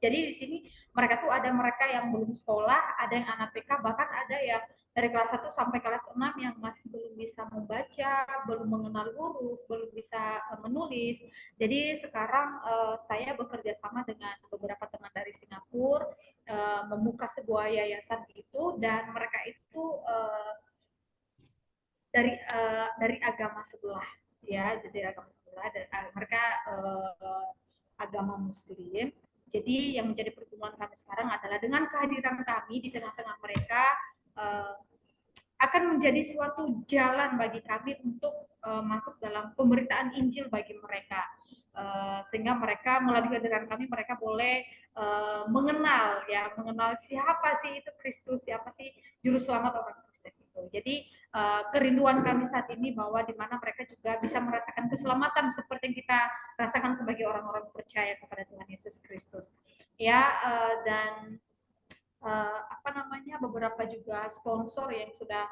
Jadi di sini mereka tuh ada mereka yang belum sekolah, ada yang anak TK, bahkan ada yang dari kelas 1 sampai kelas 6 yang masih belum bisa membaca, belum mengenal huruf, belum bisa menulis. Jadi sekarang saya bekerja sama dengan beberapa teman dari Singapura, membuka sebuah yayasan itu, dan mereka itu dari agama sebelah, ya, jadi agama sebelah, dan mereka agama Muslim. Jadi yang menjadi pertemuan kami sekarang adalah dengan kehadiran kami di tengah-tengah mereka akan menjadi suatu jalan bagi kami untuk masuk dalam pemberitaan Injil bagi mereka, sehingga mereka melalui kehadiran kami mereka boleh mengenal siapa sih itu Kristus, siapa sih juru selamat orang Kristen itu. gitu. Jadi kerinduan kami saat ini bahwa di mana mereka juga bisa merasakan keselamatan seperti yang kita rasakan sebagai orang-orang percaya kepada Tuhan Yesus Kristus. Ya, dan apa namanya, beberapa juga sponsor yang sudah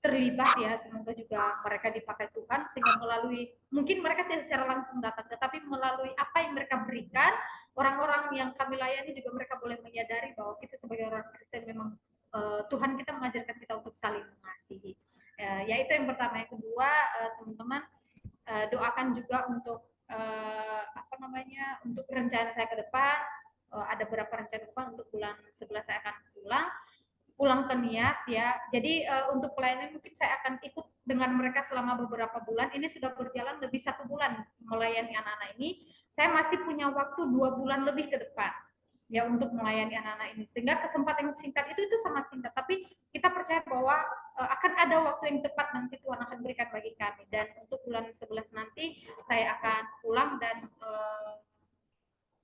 terlibat ya, semoga juga mereka dipakai Tuhan sehingga melalui, mungkin mereka tidak secara langsung datang, tetapi melalui apa yang mereka berikan, orang-orang yang kami layani juga mereka boleh menyadari bahwa kita sebagai orang Kristen memang Tuhan kita mengajarkan kita untuk saling mengasihi. Ya itu yang pertama. Yang kedua, teman-teman, doakan juga untuk apa namanya, untuk rencana saya ke depan. Ada beberapa rencana ke depan. Untuk bulan 11 saya akan pulang ke Nias ya. Jadi untuk pelayanan mungkin saya akan ikut dengan mereka selama beberapa bulan. Ini sudah berjalan lebih 1 bulan melayani anak-anak ini. Saya masih punya waktu 2 bulan lebih ke depan ya untuk melayani anak-anak ini. Sehingga kesempatan yang singkat itu sangat singkat. Tapi kita percaya bahwa akan ada waktu yang tepat nanti Tuhan akan berikan bagi kami. Dan untuk bulan 11 nanti saya akan pulang dan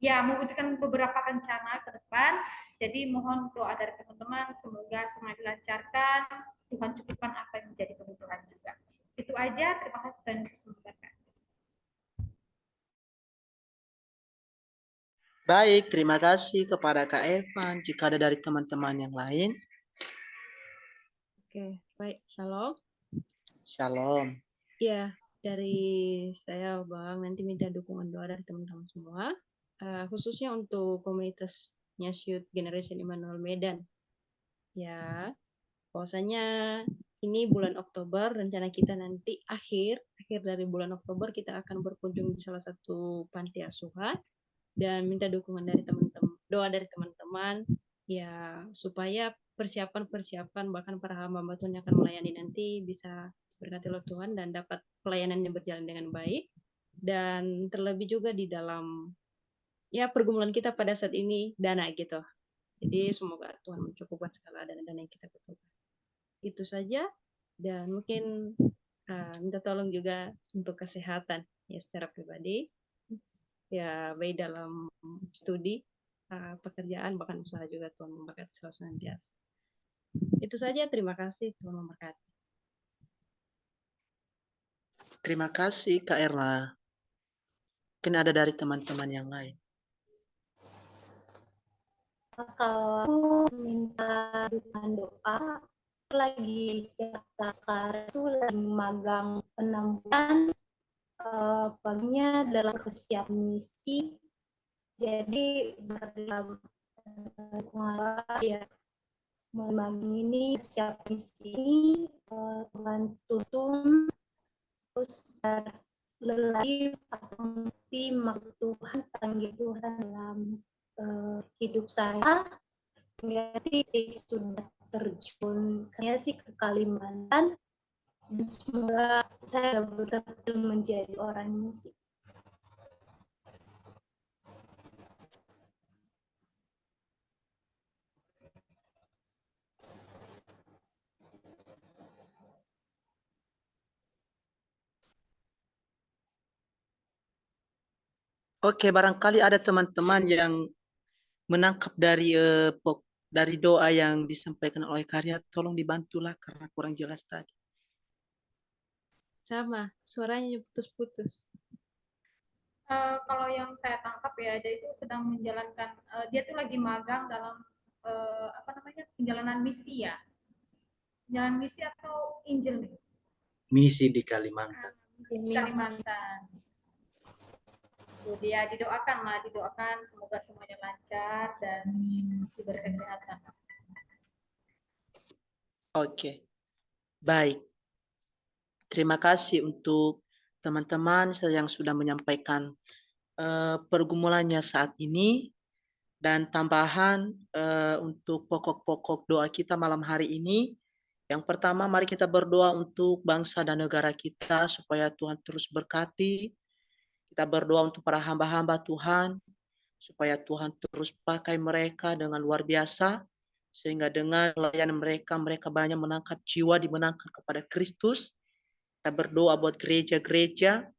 ya mewujudkan beberapa rencana ke depan. Jadi mohon doa dari teman-teman, semoga semua dilancarkan, Tuhan cukupkan apa yang menjadi kebutuhan juga. Itu aja, terima kasih dan Yesus memberkati.
Baik, terima kasih kepada Kak Evan. Jika ada dari teman-teman yang lain.
Oke, baik. Shalom.
Shalom.
Ya, dari saya Bang nanti minta dukungan doa dari teman-teman semua, khususnya untuk komunitas Youth Generation Immanuel Medan. Ya, bahwasanya ini bulan Oktober, rencana kita nanti akhir dari bulan Oktober kita akan berkunjung di salah satu panti asuhan dan minta dukungan dari teman-teman, doa dari teman-teman ya supaya persiapan bahkan para hamba Tuhan yang akan melayani nanti bisa berkati oleh Tuhan dan dapat pelayanannya berjalan dengan baik, dan terlebih juga di dalam ya pergumulan kita pada saat ini dana gitu. Jadi semoga Tuhan mencukupkan segala dana-dana yang kita butuhkan. Itu saja, dan mungkin minta tolong juga untuk kesehatan ya secara pribadi ya, baik dalam studi, pekerjaan, bahkan usaha juga Tuhan memberkati selalu senantiasa. Itu saja, terima kasih, Tuhan memberkati.
Terima kasih Kak Erna. Mungkin ada dari teman-teman yang lain.
Kalau aku minta dukungan doa, aku lagi sekarang itu lagi magang 6 bulan, paginya dalam persiapan misi. Jadi dalam ya magang ini persiapan misi ini Tuhan tuntun terus lelaki atau mesti maksud Tuhan, panggil Tuhan dalam hidup saya. Hingga titik sudah terjun kayaknya sih ke Kalimantan, dan semoga saya betul-betul menjadi orang misi.
Oke, barangkali ada teman-teman yang menangkap dari doa yang disampaikan oleh Karya, tolong dibantulah karena kurang jelas tadi.
Sama, suaranya putus-putus.
Kalau yang saya tangkap ya, dia itu sedang menjalankan, dia tuh lagi magang dalam apa namanya, perjalanan misi ya, jalan misi atau Injil nih?
Misi di Kalimantan.
Misi di Kalimantan. Dia didoakan semoga semuanya lancar dan diberi kesehatan.
Oke, baik. Terima kasih untuk teman-teman yang sudah menyampaikan pergumulannya saat ini, dan tambahan untuk pokok-pokok doa kita malam hari ini. Yang pertama, mari kita berdoa untuk bangsa dan negara kita supaya Tuhan terus berkati. Kita berdoa untuk para hamba-hamba Tuhan supaya Tuhan terus pakai mereka dengan luar biasa, sehingga dengan pelayanan mereka banyak menangkap jiwa, dimenangkan kepada Kristus. Kita berdoa buat gereja-gereja,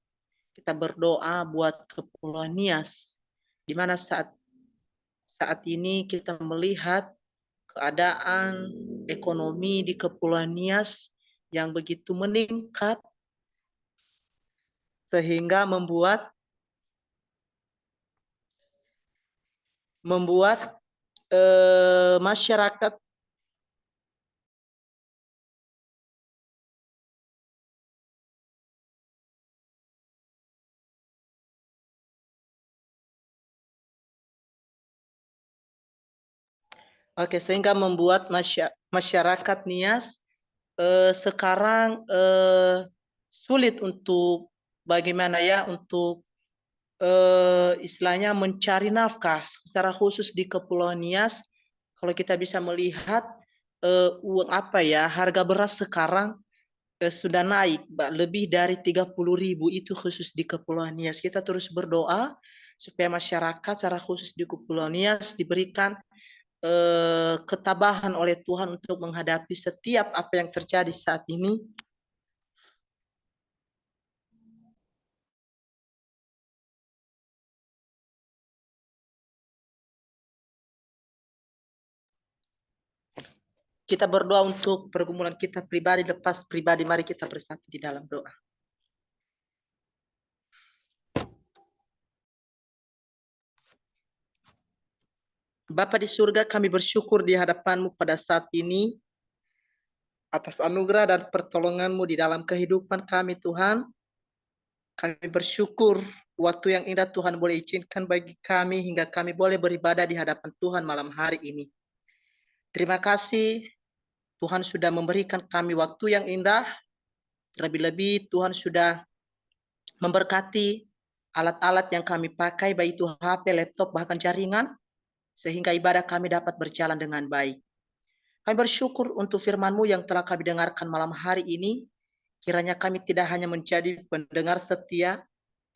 kita berdoa buat Kepulauan Nias, di mana saat ini kita melihat keadaan ekonomi di Kepulauan Nias yang begitu meningkat sehingga membuat masyarakat sehingga membuat masyarakat Nias sekarang sulit untuk bagaimana ya untuk istilahnya mencari nafkah secara khusus di Kepulauan Nias. Kalau kita bisa melihat harga beras sekarang sudah naik lebih dari 30.000 itu khusus di Kepulauan Nias. Kita terus berdoa supaya masyarakat secara khusus di Kepulauan Nias diberikan ketabahan oleh Tuhan untuk menghadapi setiap apa yang terjadi saat ini. Kita berdoa untuk pergumulan kita pribadi, lepas pribadi, mari kita bersatu di dalam doa. Bapa di surga, kami bersyukur di hadapan-Mu pada saat ini atas anugerah dan pertolongan-Mu di dalam kehidupan kami, Tuhan. Kami bersyukur waktu yang indah Tuhan boleh izinkan bagi kami hingga kami boleh beribadah di hadapan Tuhan malam hari ini. Terima kasih Tuhan sudah memberikan kami waktu yang indah. Terlebih-lebih Tuhan sudah memberkati alat-alat yang kami pakai, baik itu HP, laptop, bahkan jaringan, sehingga ibadah kami dapat berjalan dengan baik. Kami bersyukur untuk firman-Mu yang telah kami dengarkan malam hari ini. Kiranya kami tidak hanya menjadi pendengar setia,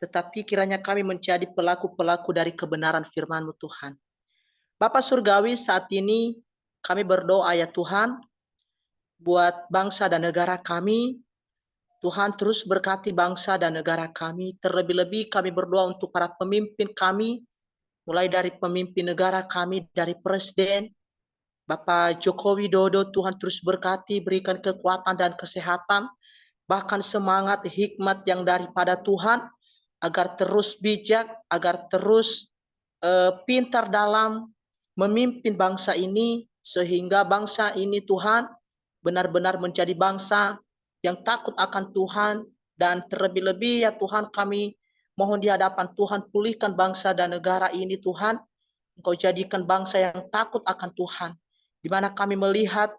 tetapi kiranya kami menjadi pelaku-pelaku dari kebenaran firman-Mu, Tuhan. Bapa Surgawi, saat ini kami berdoa ya Tuhan, buat bangsa dan negara kami. Tuhan terus berkati bangsa dan negara kami. Terlebih-lebih kami berdoa untuk para pemimpin kami, mulai dari pemimpin negara kami, dari Presiden, Bapak Joko Widodo. Tuhan terus berkati, berikan kekuatan dan kesehatan, bahkan semangat, hikmat yang daripada Tuhan, agar terus bijak, agar terus pintar dalam memimpin bangsa ini, sehingga bangsa ini Tuhan benar-benar menjadi bangsa yang takut akan Tuhan. Dan terlebih-lebih ya Tuhan, kami mohon di hadapan Tuhan, pulihkan bangsa dan negara ini Tuhan. Engkau jadikan bangsa yang takut akan Tuhan, di mana kami melihat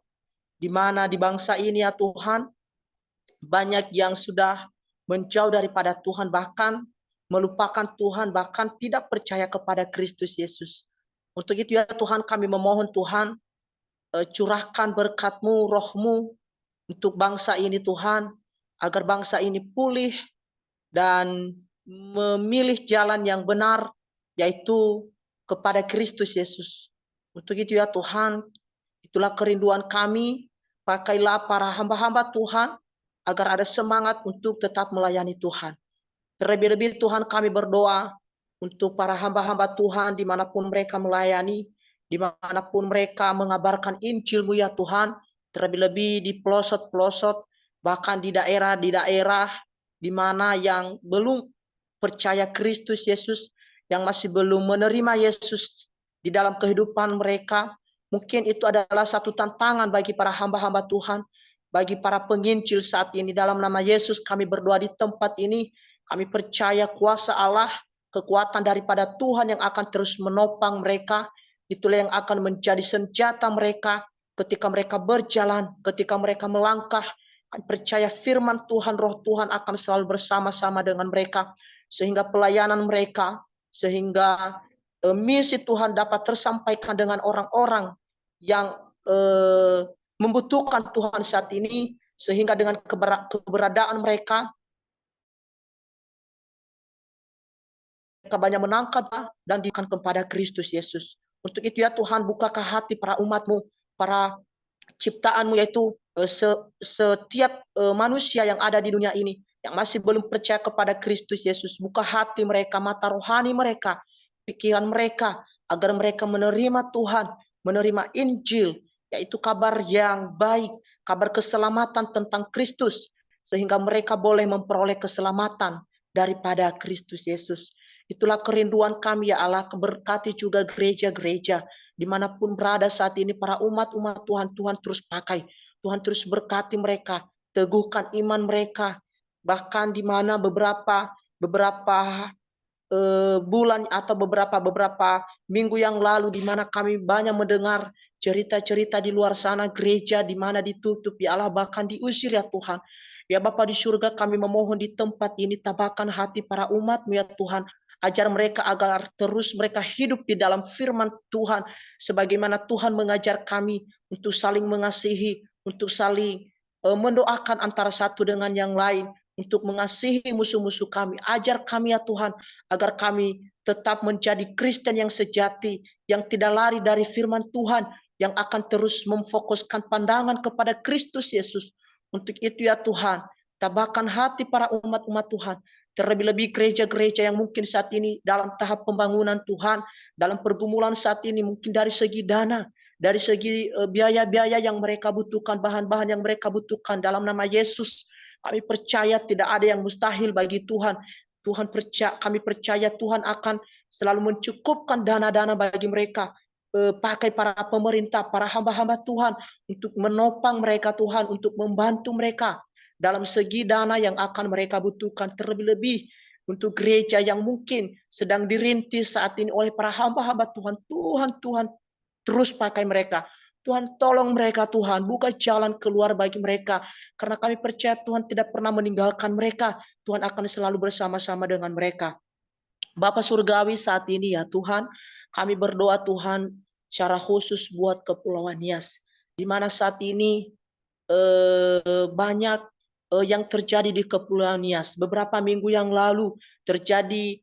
di mana di bangsa ini ya Tuhan, banyak yang sudah menjauh daripada Tuhan, bahkan melupakan Tuhan, bahkan tidak percaya kepada Kristus Yesus. Untuk itu ya Tuhan, kami memohon Tuhan, curahkan berkat-Mu, roh-Mu untuk bangsa ini Tuhan, agar bangsa ini pulih dan memilih jalan yang benar, yaitu kepada Kristus Yesus. Untuk itu ya Tuhan, itulah kerinduan kami. Pakailah para hamba-hamba Tuhan agar ada semangat untuk tetap melayani Tuhan. Terlebih-lebih Tuhan, kami berdoa untuk para hamba-hamba Tuhan dimanapun mereka melayani, dimanapun mereka mengabarkan Injil-Mu ya Tuhan, terlebih-lebih di pelosok-pelosok, bahkan di daerah-daerah di mana yang belum percaya Kristus Yesus, yang masih belum menerima Yesus di dalam kehidupan mereka. Mungkin itu adalah satu tantangan bagi para hamba-hamba Tuhan, bagi para penginjil saat ini. Dalam nama Yesus kami berdoa di tempat ini. Kami percaya kuasa Allah, kekuatan daripada Tuhan yang akan terus menopang mereka. Itulah yang akan menjadi senjata mereka ketika mereka berjalan, ketika mereka melangkah. Kami percaya firman Tuhan, roh Tuhan akan selalu bersama-sama dengan mereka, sehingga pelayanan mereka, sehingga misi Tuhan dapat tersampaikan dengan orang-orang yang membutuhkan Tuhan saat ini, sehingga dengan keberadaan mereka banyak menangkap dan diberikan kepada Kristus Yesus. Untuk itu ya Tuhan, bukalah hati para umat-Mu, para ciptaan-Mu, yaitu setiap manusia yang ada di dunia ini yang masih belum percaya kepada Kristus Yesus. Buka hati mereka, mata rohani mereka, pikiran mereka, agar mereka menerima Tuhan, menerima Injil, yaitu kabar yang baik, kabar keselamatan tentang Kristus, sehingga mereka boleh memperoleh keselamatan daripada Kristus Yesus. Itulah kerinduan kami ya Allah, berkati juga gereja-gereja dimanapun berada saat ini, para umat-umat Tuhan, Tuhan terus pakai, Tuhan terus berkati mereka, teguhkan iman mereka, bahkan di mana beberapa bulan atau beberapa minggu yang lalu di mana kami banyak mendengar cerita-cerita di luar sana, gereja di mana ditutup ya Allah, bahkan diusir ya Tuhan. Ya Bapa di surga, kami memohon di tempat ini, tabahkan hati para umat-Mu ya Tuhan, ajar mereka agar terus mereka hidup di dalam firman Tuhan, sebagaimana Tuhan mengajar kami untuk saling mengasihi, untuk saling mendoakan antara satu dengan yang lain, untuk mengasihi musuh-musuh kami. Ajar kami ya Tuhan, agar kami tetap menjadi Kristen yang sejati, yang tidak lari dari firman Tuhan, yang akan terus memfokuskan pandangan kepada Kristus Yesus. Untuk itu ya Tuhan, tabahkan hati para umat-umat Tuhan, terlebih-lebih gereja-gereja yang mungkin saat ini dalam tahap pembangunan Tuhan, dalam pergumulan saat ini, mungkin dari segi dana, dari segi biaya-biaya yang mereka butuhkan, bahan-bahan yang mereka butuhkan, dalam nama Yesus, kami percaya tidak ada yang mustahil bagi Tuhan. Kami percaya Tuhan akan selalu mencukupkan dana-dana bagi mereka. Pakai para pemerintah, para hamba-hamba Tuhan untuk menopang mereka Tuhan, untuk membantu mereka dalam segi dana yang akan mereka butuhkan, terlebih-lebih untuk gereja yang mungkin sedang dirintis saat ini oleh para hamba-hamba Tuhan. Tuhan terus pakai mereka. Tuhan tolong mereka Tuhan, buka jalan keluar bagi mereka. Karena kami percaya Tuhan tidak pernah meninggalkan mereka. Tuhan akan selalu bersama-sama dengan mereka. Bapa Surgawi, saat ini ya Tuhan, kami berdoa Tuhan secara khusus buat Kepulauan Nias, di mana saat ini banyak yang terjadi di Kepulauan Nias. Beberapa minggu yang lalu terjadi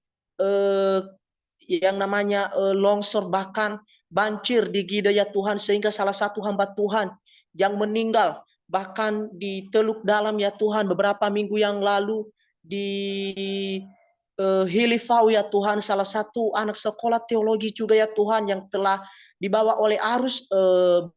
yang namanya longsor, bahkan banjir di Gide ya Tuhan, sehingga salah satu hamba Tuhan yang meninggal bahkan di Teluk Dalam ya Tuhan beberapa minggu yang lalu, di Hilifau ya Tuhan, salah satu anak sekolah teologi juga ya Tuhan yang telah dibawa oleh arus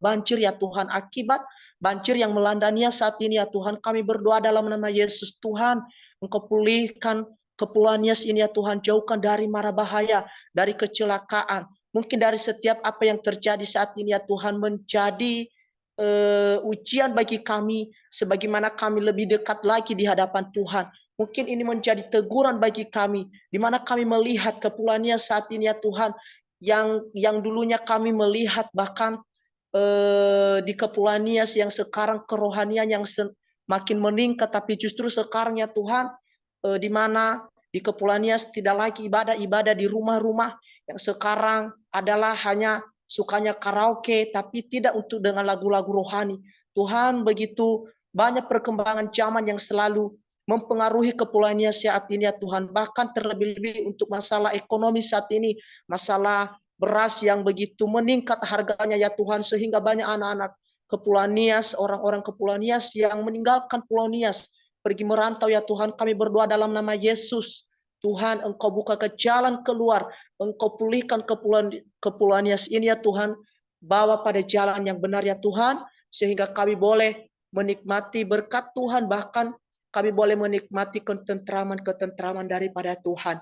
banjir ya Tuhan. Akibat banjir yang melanda Nias saat ini ya Tuhan, kami berdoa dalam nama Yesus Tuhan, Engkau pulihkan Kepulauan Nias ini ya Tuhan, jauhkan dari mara bahaya, dari kecelakaan, mungkin dari setiap apa yang terjadi saat ini ya Tuhan, menjadi ujian bagi kami, sebagaimana kami lebih dekat lagi di hadapan Tuhan. Mungkin ini menjadi teguran bagi kami, di mana kami melihat Kepulauan Nias saat ini ya Tuhan, yang dulunya kami melihat bahkan di Kepulauan Nias yang sekarang kerohanian yang makin meningkat, tapi justru sekarang ya Tuhan, di mana di Kepulauan Nias tidak lagi ibadah di rumah-rumah, yang sekarang adalah hanya sukanya karaoke, tapi tidak untuk dengan lagu-lagu rohani. Tuhan, begitu banyak perkembangan zaman yang selalu mempengaruhi Kepulauan Nias saat ini ya Tuhan, bahkan terlebih-lebih untuk masalah ekonomi saat ini, masalah beras yang begitu meningkat harganya ya Tuhan, sehingga banyak anak-anak Kepulauan Nias, orang-orang Kepulauan Nias yang meninggalkan Pulau Nias, pergi merantau ya Tuhan. Kami berdoa dalam nama Yesus, Tuhan, Engkau buka ke jalan keluar, Engkau pulihkan Kepulauan Nias ini ya Tuhan, bawa pada jalan yang benar ya Tuhan, sehingga kami boleh menikmati berkat Tuhan, bahkan kami boleh menikmati ketentraman daripada Tuhan.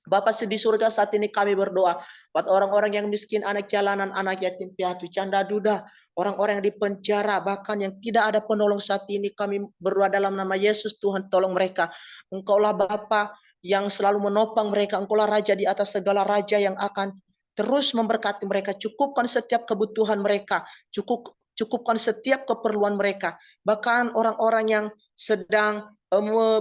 Bapa di surga, saat ini kami berdoa buat orang-orang yang miskin, anak jalanan, anak yatim piatu, janda duda, orang-orang yang di penjara, bahkan yang tidak ada penolong saat ini. Kami berdoa dalam nama Yesus, Tuhan tolong mereka. Engkaulah Bapa yang selalu menopang mereka, Engkaulah Raja di atas segala raja yang akan terus memberkati mereka. Cukupkan setiap kebutuhan mereka, cukupkan setiap keperluan mereka. Bahkan orang-orang yang sedang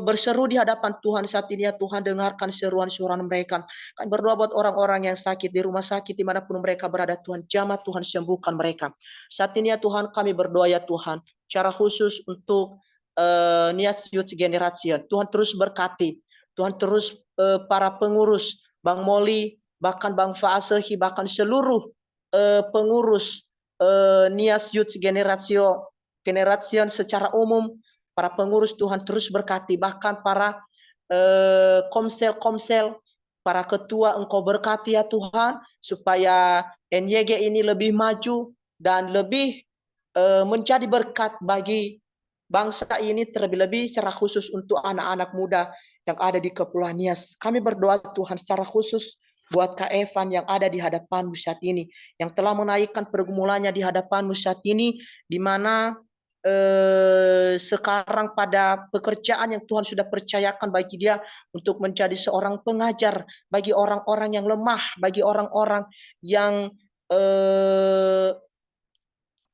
berseru di hadapan Tuhan saat ini ya Tuhan, dengarkan seruan-seruan mereka. Kami berdoa buat orang-orang yang sakit di rumah sakit, dimanapun mereka berada Tuhan, jamah Tuhan, sembuhkan mereka. Saat ini ya Tuhan, kami berdoa ya Tuhan, secara khusus untuk Nias Youth Generation. Tuhan terus berkati, Tuhan terus para pengurus, Bang Moli, bahkan Bang Faasehi, bahkan seluruh pengurus Nias Youth Generation secara umum, para pengurus Tuhan terus berkati, bahkan para komsel, para ketua Engkau berkati ya Tuhan, supaya NYG ini lebih maju dan lebih menjadi berkat bagi bangsa ini, terlebih-lebih secara khusus untuk anak-anak muda yang ada di Kepulauan Nias. Kami berdoa Tuhan secara khusus buat Kak Evan yang ada di hadapan-Mu saat ini, yang telah menaikkan pergumulannya di hadapan-Mu saat ini, di mana sekarang pada pekerjaan yang Tuhan sudah percayakan bagi dia untuk menjadi seorang pengajar bagi orang-orang yang lemah, bagi orang-orang yang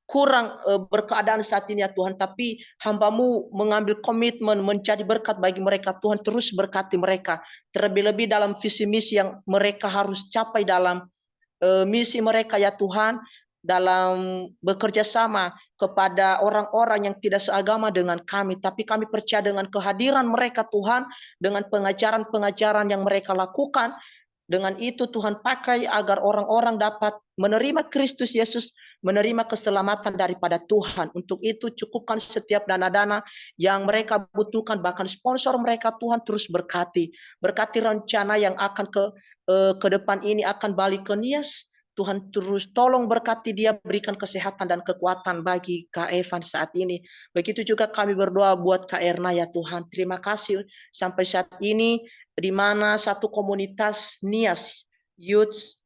kurang berkeadaan saat ini ya Tuhan, tapi hamba-Mu mengambil komitmen menjadi berkat bagi mereka. Tuhan terus berkati mereka, terlebih-lebih dalam visi misi yang mereka harus capai dalam misi mereka ya Tuhan, dalam bekerja sama kepada orang-orang yang tidak seagama dengan kami, tapi kami percaya dengan kehadiran mereka Tuhan, dengan pengajaran-pengajaran yang mereka lakukan. Dengan itu Tuhan pakai agar orang-orang dapat menerima Kristus Yesus, menerima keselamatan daripada Tuhan. Untuk itu cukupkan setiap dana-dana yang mereka butuhkan, bahkan sponsor mereka Tuhan terus berkati. Berkati rencana yang akan ke depan ini akan balik ke Nias. Tuhan terus tolong berkati dia, berikan kesehatan dan kekuatan bagi Kak Evan saat ini. Begitu juga kami berdoa buat Kak Erna ya Tuhan. Terima kasih sampai saat ini di mana satu komunitas Nias Youth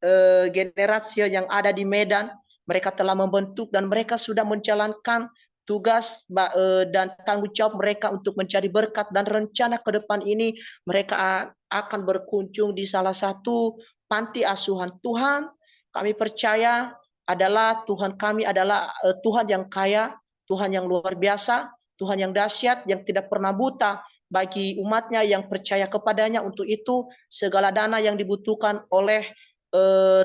generasi yang ada di Medan, mereka telah membentuk dan mereka sudah menjalankan tugas dan tanggung jawab mereka untuk mencari berkat, dan rencana ke depan ini mereka akan berkunjung di salah satu panti asuhan. Tuhan, kami percaya adalah Tuhan kami adalah Tuhan yang kaya, Tuhan yang luar biasa, Tuhan yang dahsyat, yang tidak pernah buta bagi umatnya yang percaya kepadanya. Untuk itu segala dana yang dibutuhkan oleh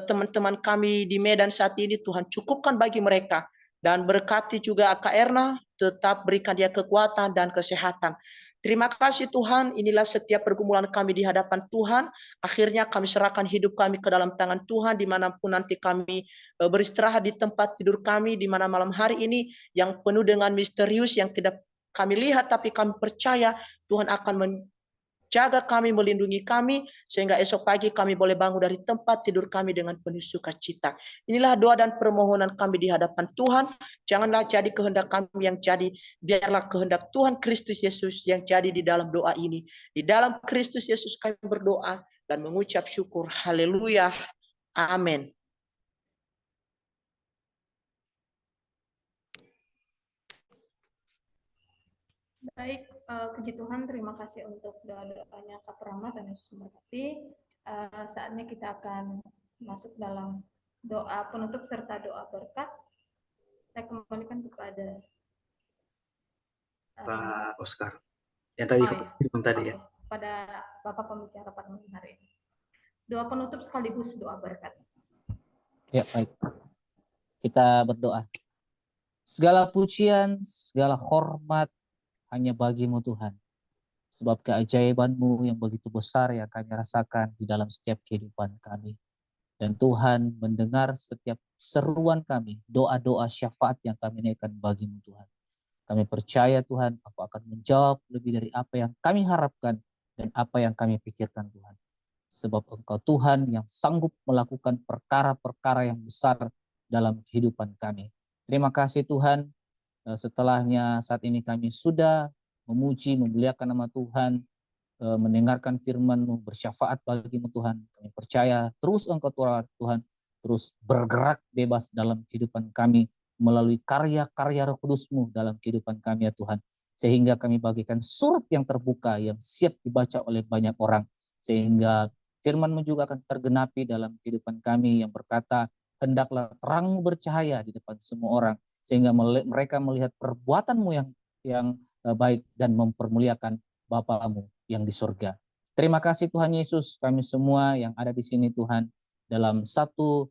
teman-teman kami di Medan saat ini, Tuhan cukupkan bagi mereka. Dan berkati juga Kak Erna, tetap berikan dia kekuatan dan kesehatan. Terima kasih Tuhan, inilah setiap pergumulan kami di hadapan Tuhan. Akhirnya kami serahkan hidup kami ke dalam tangan Tuhan, dimanapun nanti kami beristirahat di tempat tidur kami, di mana malam hari ini yang penuh dengan misterius yang tidak kami lihat, tapi kami percaya Tuhan akan menjaga kami, melindungi kami, sehingga esok pagi kami boleh bangun dari tempat tidur kami dengan penuh sukacita. Inilah doa dan permohonan kami di hadapan Tuhan. Janganlah jadi kehendak kami yang jadi, biarlah kehendak Tuhan Kristus Yesus yang jadi di dalam doa ini. Di dalam Kristus Yesus kami berdoa dan mengucap syukur. Haleluya. Amin.
Baik, puji Tuhan, terima kasih untuk doa-doanya Kak Prama dan Yesus memberkati. Saatnya kita akan masuk dalam doa penutup serta doa berkat. Saya kembalikan kepada
Pak Oscar. Yang tadi tadi ya.
Pada Bapak pembicara pada malam hari ini. Doa penutup sekaligus doa berkat.
Ya, baik. Kita berdoa. Segala pujian, segala hormat hanya bagi-Mu Tuhan. Sebab keajaiban-Mu yang begitu besar yang kami rasakan di dalam setiap kehidupan kami. Dan Tuhan mendengar setiap seruan kami, doa-doa syafaat yang kami naikkan bagi-Mu Tuhan. Kami percaya Tuhan, Engkau akan menjawab lebih dari apa yang kami harapkan dan apa yang kami pikirkan Tuhan. Sebab Engkau Tuhan yang sanggup melakukan perkara-perkara yang besar dalam kehidupan kami. Terima kasih Tuhan, setelahnya saat ini kami sudah memuji, memuliakan nama Tuhan, mendengarkan firman-Mu, bersyafaat bagi-Mu Tuhan. Kami percaya terus Engkau Tuhan, terus bergerak bebas dalam kehidupan kami, melalui karya-karya Roh Kudus-Mu dalam kehidupan kami ya Tuhan. Sehingga kami bagikan surat yang terbuka, yang siap dibaca oleh banyak orang. Sehingga firman-Mu juga akan tergenapi dalam kehidupan kami yang berkata, hendaklah terang-Mu bercahaya di depan semua orang. Sehingga mereka melihat perbuatan-Mu yang baik dan mempermuliakan Bapa-Mu yang di surga. Terima kasih Tuhan Yesus, kami semua yang ada di sini Tuhan, dalam satu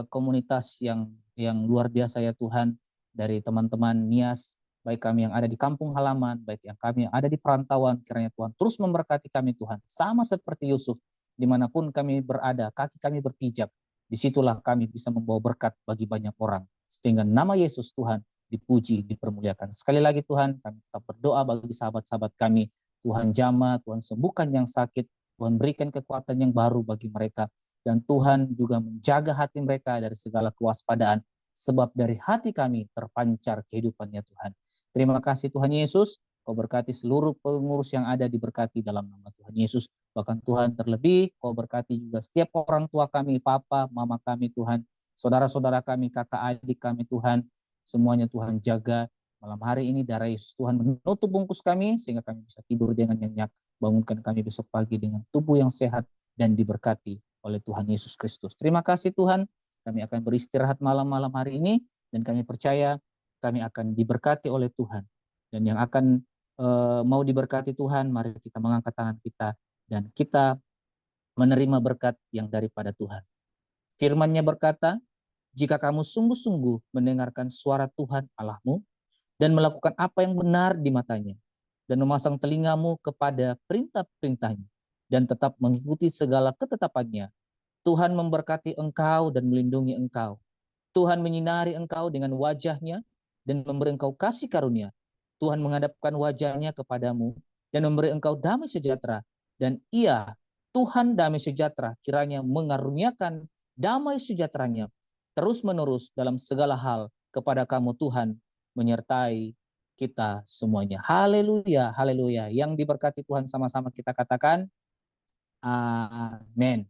komunitas yang luar biasa ya Tuhan, dari teman-teman Nias, baik kami yang ada di kampung halaman, baik yang kami yang ada di perantauan, kiranya Tuhan terus memberkati kami Tuhan, sama seperti Yusuf, dimanapun kami berada, kaki kami berpijak, disitulah kami bisa membawa berkat bagi banyak orang, sehingga nama Yesus Tuhan dipuji, dipermuliakan. Sekali lagi Tuhan, kami tetap berdoa bagi sahabat-sahabat kami, Tuhan jamah, Tuhan sembuhkan yang sakit, Tuhan berikan kekuatan yang baru bagi mereka, dan Tuhan juga menjaga hati mereka dari segala kewaspadaan, sebab dari hati kami terpancar kehidupannya Tuhan. Terima kasih Tuhan Yesus, Kau berkati seluruh pengurus yang ada, diberkati dalam nama Tuhan Yesus. Bahkan Tuhan terlebih, Kau berkati juga setiap orang tua kami, papa, mama kami Tuhan, saudara-saudara kami, kakak adik kami Tuhan, semuanya Tuhan jaga. Malam hari ini darah Yesus Tuhan menutup bungkus kami, sehingga kami bisa tidur dengan nyenyak, bangunkan kami besok pagi dengan tubuh yang sehat dan diberkati oleh Tuhan Yesus Kristus. Terima kasih Tuhan, kami akan beristirahat malam-malam hari ini, dan kami percaya kami akan diberkati oleh Tuhan. Dan yang akan mau diberkati Tuhan, mari kita mengangkat tangan kita dan kita menerima berkat yang daripada Tuhan. Firman-Nya berkata, jika kamu sungguh-sungguh mendengarkan suara Tuhan Allahmu dan melakukan apa yang benar di matanya dan memasang telingamu kepada perintah-perintahnya dan tetap mengikuti segala ketetapannya, Tuhan memberkati engkau dan melindungi engkau. Tuhan menyinari engkau dengan wajah-Nya dan memberi engkau kasih karunia. Tuhan menghadapkan wajah-Nya kepadamu dan memberi engkau damai sejahtera. Dan Ia, Tuhan damai sejahtera, kiranya mengaruniakan damai sejahtera-Nya terus-menerus dalam segala hal kepada kamu Tuhan, menyertai kita semuanya. Haleluya, haleluya. Yang diberkati Tuhan sama-sama kita katakan, amin.